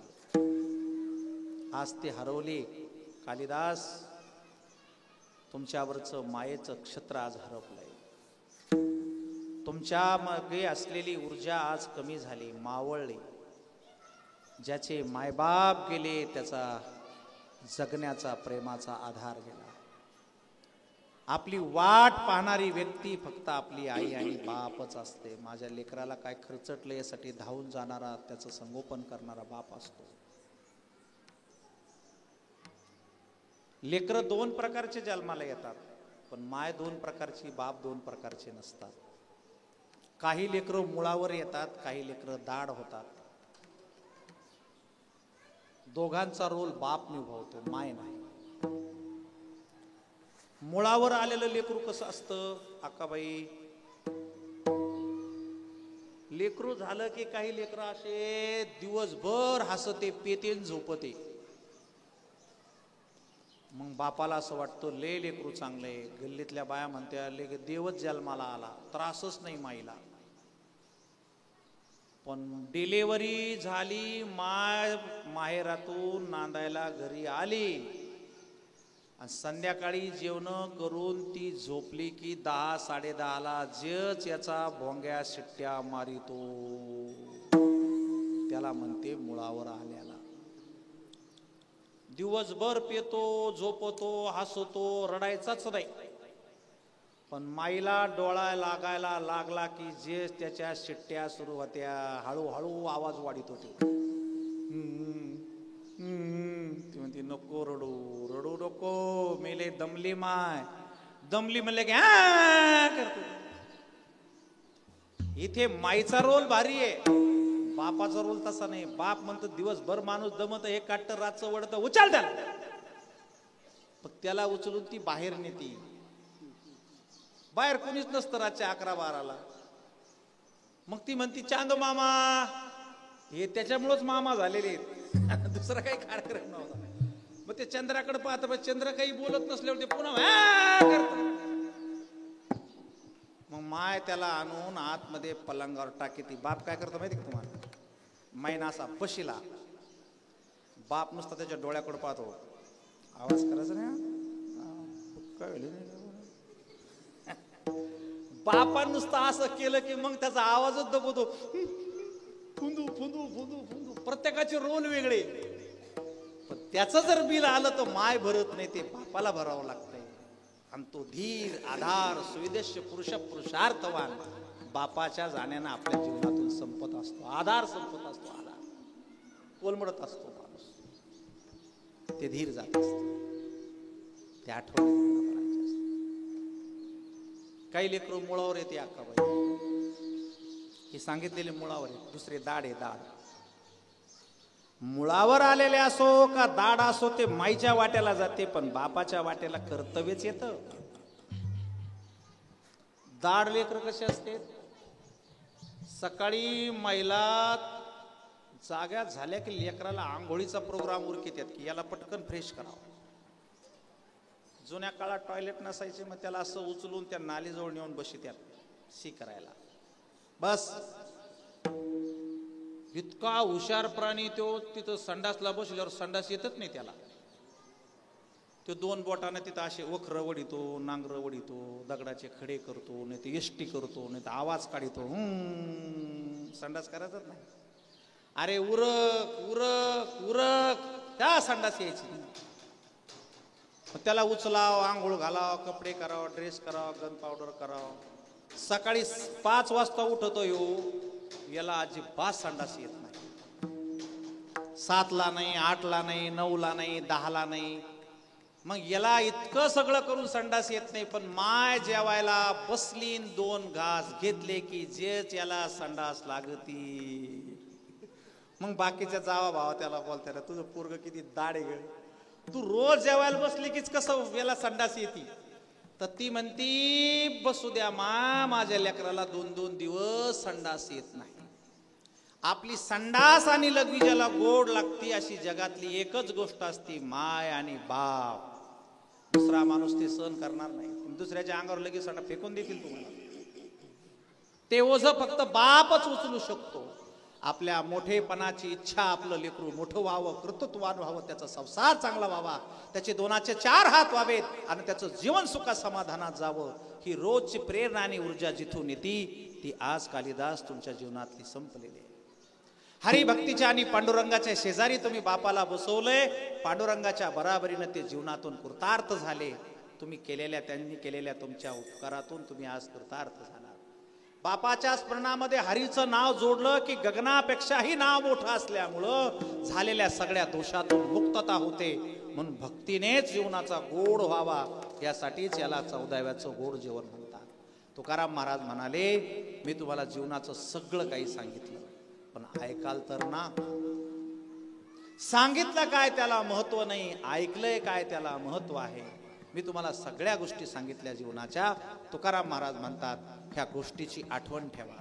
A: आज ते हरवले. कालिदास, तुमच्यावरचं मायेचं क्षत्र आज हरपलंय. तुमच्या मागे असलेली ऊर्जा आज कमी झाली, मावळली. ज्याचे मायबाप गेले त्याचा जगण्याचा प्रेमाचा आधार गेला. आपली वाट पाहणारी व्यक्ती फक्त आपली आई आणि बापच असते. माझ्या लेकराला काय खर्चटलं यासाठी धावून जाणारा, त्याचं संगोपन करणारा बाप असतो. लेकरं 2 प्रकारचे जन्माला येतात, पण माय 2 प्रकारची, बाप 2 प्रकारचे नसतात. काही लेकरं मुळावर येतात, काही लेकरं दाढ होतात. दोघांचा रोल बाप निभावतो, माय नाही. मुळावर आलेलं लेकरू कसं असतं अक्काबाई, लेकरू झालं की काही लेकरं असे दिवसभर हसते, पेते, झोपते. मग बापाला असं वाटतं ले लेकरू चांगलंय. गल्लीतल्या बाया म्हणत्या ले देवच जन्माला आला, त्रासच नाही माईला. पण डिलेव्हरी झाली, माहेरातून नांदायला घरी आली आणि संध्याकाळी जेवण करून ती झोपली की 10 10:30ला जच याचा भोंग्या शिट्ट्या मारितो, त्याला म्हणते मुळावर आल्याला. दिवसभर पेतो, झोपतो, हसतो, रडायचाच नाही. पण माईला डोळा लागायला लागला की जे त्याच्या शिट्ट्या सुरू होत्या, हळूहळू आवाज वाढीत होते. ती म्हणते नको रडू, रडू नको, मेले दमली माय. दमली म्हणले की करतो. इथे माईचा रोल भारी आहे, बापाचा रोल तसा नाही. बाप म्हणतो दिवसभर माणूस दमत, हे काटतं, रातचं वडतं, उचल त्याला. पण त्याला उचलून ती बाहेर नेती. बाहेर कोणीच नसतं रातच्या 11-12ला. मग ती म्हणती चांदो मामा, हे त्याच्यामुळेच मामा झालेले आहेत, दुसरा काही कार्यक्रम नव्हता. मग ते चंद्राकडे पाहत, चंद्र काही बोलत नसल्यावर ते पुन्हा करत. मग माय त्याला आणून आतमध्ये पलंगावर टाकीती. बाप काय करतो माहिती का तुम्हाला? मैना असा बशीला, बाप नुसता त्याच्या डोळ्याकडे पाहतो, आवाज करायचा नाही. काय बापा नुसतं असं केलं की मग त्याचा आवाजच दबवतो, फुंदू फुंदू फुंदू फुंदू. प्रत्येकाचे रोल वेगळे, पण त्याचं जर बिल आलं तर माय भरत नाही, ते बापाला भरावं लागतंय. आणि तो धीर, आधार, सुविदेश पुरुष, पुरुषार्थवान बापाच्या जाण्यानं आपल्या जीवनातून संपत असतो. आधार संपत असतो, आधार कोलमडत असतो माणूस. ते धीर जात असते, ते आठवण. काही लेकरं मुळावर येते अक्काबाई, हे सांगितलेले मुळावर आहे, दुसरे दाढ आहे दाढ. मुळावर आलेले असो का दाढ असो ते माईच्या वाट्याला जाते, पण बापाच्या वाट्याला कर्तव्यच येतं. दाढ लेकर कसे असते, सकाळी महिला जाग्या झाल्या की लेकराला आंघोळीचा प्रोग्राम उरकीत येत की याला पटकन फ्रेश करावं. जुन्या काळात टॉयलेट नसायचे, मग त्याला असं उचलून त्या नालीजवळ नेऊन बशी त्यात शी करायला. बस इतका हुशार प्राणी तो, तिथं संडासला बसल्यावर संडास येतच नाही त्याला. तो दोन बोटाने तिथं असे वखरं वडितो, नांगर वडितो, दगडाचे खडे करतो, नाही ते यष्टी करतो, नाही तर आवाज काढितो, संडास करायचाच नाही. अरे उरक उरक उरक, त्या संडास यायची. त्याला उचलाव, आंघोळ घालाव, कपडे करावं, ड्रेस करावं, गन पावडर करावं. सकाळी 5 वाजता उठतो याला अजिबात संडास येत नाही. 7ला नाही, 8ला नाही, 9ला नाही, 10ला नाही. मग याला इतकं सगळं करून संडास येत नाही, पण माय जेवायला बसली 2 घास घेतले की जेच याला संडास लागती. मग बाकीच्या जावा भावा त्याला बोलतात, तुझं पोरग किती दाढ आहे, तू रोज जेवायला बसली कीच कसं याला संडास येते. तर ती म्हणती बसू द्या माझ्या लेकराला 2-2 दिवस संडास येत नाही. आपली संडास आणि लघवी ज्याला गोड लागती अशी जगातली एकच गोष्ट असती, माय आणि बाप. दुसरा माणूस ते सहन करणार नाही. दुसऱ्याच्या अंगावर लगेच संडास फेकून देतील तुम्हाला. ते ओझं फक्त बापच उचलू शकतो. आपल्या मोठेपणाची इच्छा, आपलं लेकरू मोठं व्हावं, कर्तृत्ववान व्हावं, त्याचा संसार चांगला व्हावा, त्याचे 2चे 4 हात व्हावेत आणि त्याचं जीवन सुखा समाधानात जावं, ही रोजची प्रेरणा आणि ऊर्जा जिथून येते ती आज कालिदास तुमच्या जीवनातली संपलेली आहे. हरिभक्तीच्या आणि पांडुरंगाच्या शेजारी तुम्ही बापाला बसवलंय. पांडुरंगाच्या बराबरीनं ते जीवनातून कृतार्थ झाले. त्यांनी केलेल्या तुमच्या उपकारातून तुम्ही आज कृतार्थ झाला. बापाच्या स्मरणामध्ये हरीचं नाव जोडलं की गगनापेक्षाही नाव मोठं असल्यामुळं झालेल्या सगळ्या दोषातून मुक्तता होते. म्हणून भक्तीनेच जीवनाचा गोड व्हावा, यासाठीच याला 14व्याचं गोड जेवण म्हणतात. तुकाराम महाराज म्हणाले, मी तुम्हाला जीवनाचं सगळं काही सांगितलं, पण ऐकाल तर ना. सांगितलं काय त्याला महत्व नाही, ऐकलंय काय त्याला महत्व आहे. मी तुम्हाला सगळ्या गोष्टी सांगितल्या जीवनाच्या. तुकाराम महाराज म्हणतात, ह्या गोष्टीची आठवण ठेवा.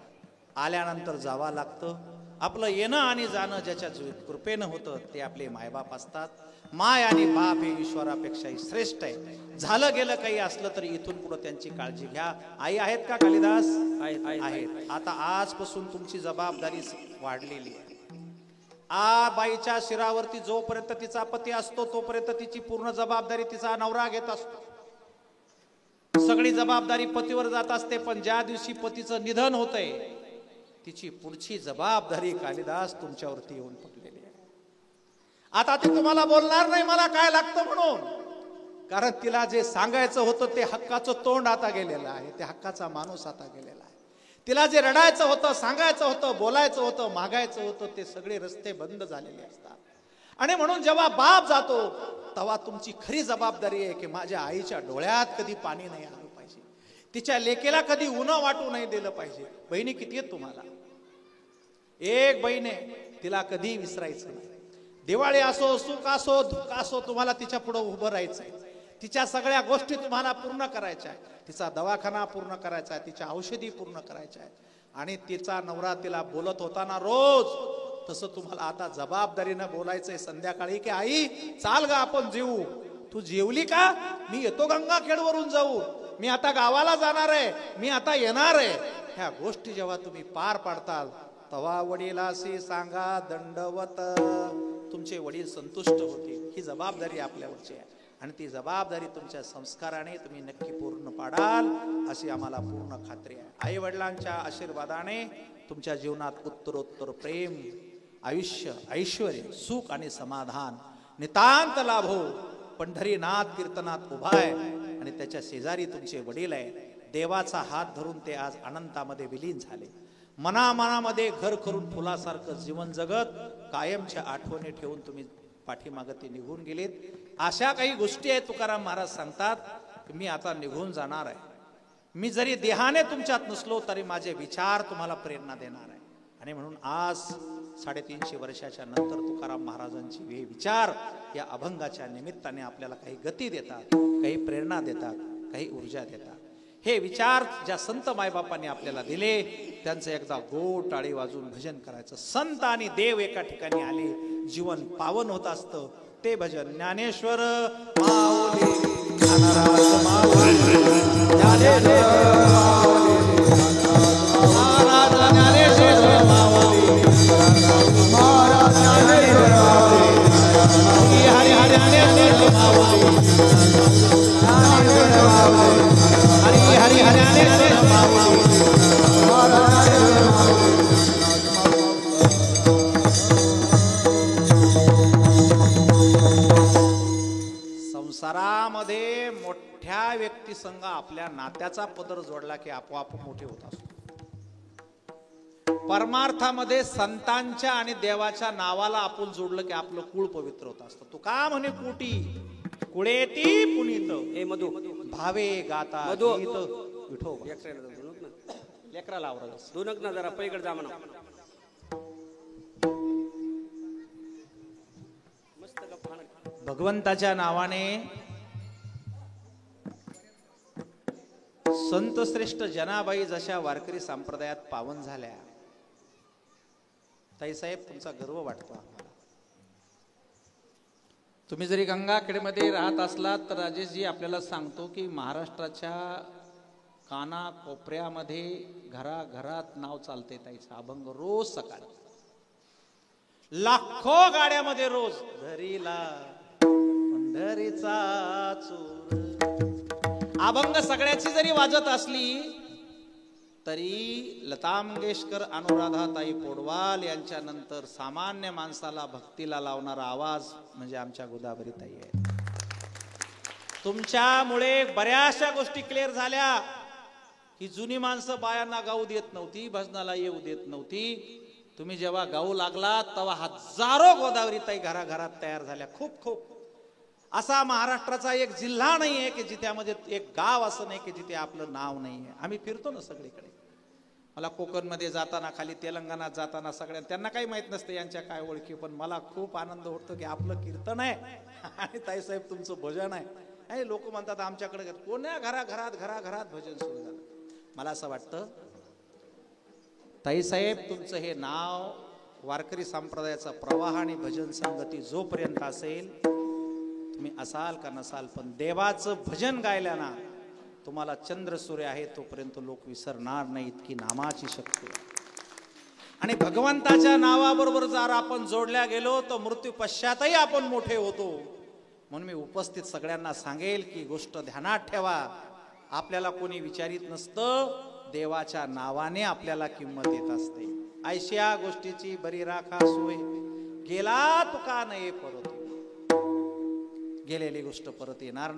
A: आल्यानंतर जावा लागतं. आपलं येणं आणि जाणं ज्याच्या कृपेनं होतं ते आपले मायबाप असतात. माय आणि बाप हे ईश्वरापेक्षाही श्रेष्ठ आहे. झालं गेलं काही असलं तरी इथून पुढे त्यांची काळजी घ्या. आई आहेत का कालिदास? आहेत. आता आजपासून तुमची जबाबदारी वाढलेली आहे. बाईच्या शिरावरती जोपर्यंत तिचा पती असतो तोपर्यंत तिची पूर्ण जबाबदारी तिचा नवरा घेत असतो. सगळी जबाबदारी पतीवर जात असते, पण ज्या दिवशी पतीचं निधन होतंय तिची पुढची जबाबदारी कालिदास तुमच्यावरती येऊन पडलेली आहे. आता ती तुम्हाला बोलणार नाही मला काय लागतं म्हणून, कारण तिला जे सांगायचं होतं ते हक्काचं तोंड आता गेलेलं आहे, ते हक्काचा माणूस आता गेलेला आहे. तिला जे रडायचं होतं, सांगायचं होतं, बोलायचं होतं, मागायचं होतं, ते सगळे रस्ते बंद झालेले असतात. आणि म्हणून जेव्हा बाप जातो तेव्हा तुमची खरी जबाबदारी आहे की माझ्या आईच्या डोळ्यात कधी पाणी नाही आलं पाहिजे, तिच्या लेकेला कधी उन्ह वाटू नाही दिलं पाहिजे. बहिणी किती आहेत तुम्हाला? एक बहीण आहे, तिला कधी विसरायचं नाही. दिवाळी असो, सुख असो, दुःख असो, तुम्हाला तिच्या पुढे उभं राहायचंय. तिच्या सगळ्या गोष्टी तुम्हाला पूर्ण करायच्या आहेत. तिचा दवाखाना पूर्ण करायचा आहे, तिच्या औषधी पूर्ण करायच्या आहेत. आणि तिचा नवरा तिला बोलत होता ना रोज, तसं तुम्हाला आता जबाबदारीनं बोलायचंय संध्याकाळी की आई चाल गा आपण जेवू. तू जेवली का? मी येतो गंगाखेडवरून जाऊ, मी आता गावाला जाणार आहे, मी आता येणार आहे. ह्या गोष्टी जेव्हा तुम्ही पार पाडताल तेव्हा वडिलाशी सांगा दंडवत, तुमचे वडील संतुष्ट होतील. ही जबाबदारी आपल्यावरची आहे आणि ती जबाबदारी तुमच्या संस्काराने तुम्ही नक्की पूर्ण पाडाल अशी आम्हाला पूर्ण खात्री आहे. आई वडिलांच्या आशीर्वादाने तुमच्या जीवनात उत्तरोत्तर प्रेम, आयुष्य, ऐश्वर्य, सुख आणि समाधान नितांत लाभो. पंढरीनाथ कीर्तनात उभा आहे आणि त्याच्या शेजारी तुमचे वडील आहे. देवाचा हात धरून ते आज अनंतामध्ये विलीन झाले. मनामनामध्ये घर करून फुलासारखं जीवन जगत कायमच्या आठवणी ठेवून तुम्ही पाठीमागे ते निघून गेलेत. अशा काही गोष्टी आहेत तुकाराम महाराज सांगतात की मी आता निघून जाणार आहे. मी जरी देहाने तुमच्यात नसलो तरी माझे विचार तुम्हाला प्रेरणा देणार आहे. आणि म्हणून आज 350 वर्षाच्या नंतर तुकाराम महाराजांची हे विचार या अभंगाच्या निमित्ताने आपल्याला काही गती देतात, काही प्रेरणा देतात, काही ऊर्जा देतात. हे विचार ज्या संत मायबापांनी आपल्याला दिले त्यांचं एकदा गोड टाळी वाजून भजन करायचं. संत आणि देव एका ठिकाणी आले, जीवन पावन होत असतं. ते भजन ज्ञानेश्वर माऊली ज्ञानराज माऊली ज्ञानेश्वर माऊली महाराज ज्ञानेश्वर माऊली महाराज ज्ञानेश्वर माऊली हरी हरी ज्ञानेश्वर माऊली हरी हरी ज्ञानेश्वर माऊली संसारामध्ये मोठ्या व्यक्तीसंग आपल्या नात्याचा पदर जोडला की आपोआप मोठे होत असतो. परमार्थामध्ये संतांच्या आणि देवाच्या नावाला आपण जोडलं की आपलं कुळ पवित्र होत असतं. तू का म्हणे कुटी कुळेती पुनीत
B: ए मधु
A: भावे गाता
B: मधु.
A: गीत विठो लेकराला आवडलं.
B: दोनक ना जरा पैकडे जा म्हणा. मस्त गप्पा.
A: भगवंताच्या नावाने संत श्रेष्ठ जनाबाई जशा वारकरी संप्रदायात पावन झाल्या, ताईसाहेब तुमचा गर्व वाटतो आम्हाला. तुम्ही जरी गंगाखेडमध्ये राहत असलात तर राजेशजी आपल्याला सांगतो की महाराष्ट्राच्या काना कोपऱ्यामध्ये घराघरात नाव चालते ताईचं अभंग. रोज सकाळी लाखो गाड्यामध्ये रोज धरीला पंढरीचा चूर अभंग सगळ्याची जरी वाजत असली तरी लता मंगेशकर, अनुराधाताई पौडवाल यांच्या नंतर सामान्य माणसाला भक्तीला लावणारा आवाज म्हणजे आमच्या गोदावरीताई आहे. तुमच्यामुळे बऱ्याचशा गोष्टी क्लिअर झाल्या की जुनी माणसं बायांना गाऊ देत नव्हती, भजनाला येऊ देत नव्हती. तुम्ही जेव्हा गाऊ लागलात तेव्हा हजारो गोदावरीताई घराघरात तयार झाल्या. खूप खूप असा महाराष्ट्राचा एक जिल्हा नाहीये की जिथ्यामध्ये एक गाव असं नाही की जिथे आपलं नाव नाहीये. आम्ही फिरतो ना सगळीकडे. मला कोकणमध्ये जाताना, खाली तेलंगणात जाताना सगळ्यांना त्यांना काही माहित नसते यांच्या काय ओळखी, पण मला खूप आनंद होतो की आपलं कीर्तन आहे आणि ताईसाहेब तुमचं भजन आहे. लोक म्हणतात आमच्याकडे कोण्या घराघरात भजन सुरू झालं. मला असं वाटतं ताईसाहेब तुमचं हे नाव वारकरी संप्रदायाचा प्रवाह आणि भजन संगती जोपर्यंत असेल, तुम्ही असाल का नसाल, पण देवाचं भजन गायल्याना तुम्हाला चंद्र सूर्य आहे तोपर्यंत लोक विसरणार नाही. इतकी नामाची शक्ती आहे. आणि भगवंताच्या नावाबरोबर जर आपण जोडल्या गेलो तर मृत्यू पश्चातही आपण मोठे होतो. म्हणून मी उपस्थित सगळ्यांना सांगेल की गोष्ट ध्यानात ठेवा. आपल्याला कोणी विचारित नसतं, देवाच्या नावाने आपल्याला किंमत येत असते. ऐशिया गोष्टीची बरी राखा सोय, गेला तुका नये परत, गेलेली गोष्ट परत येणार नाही.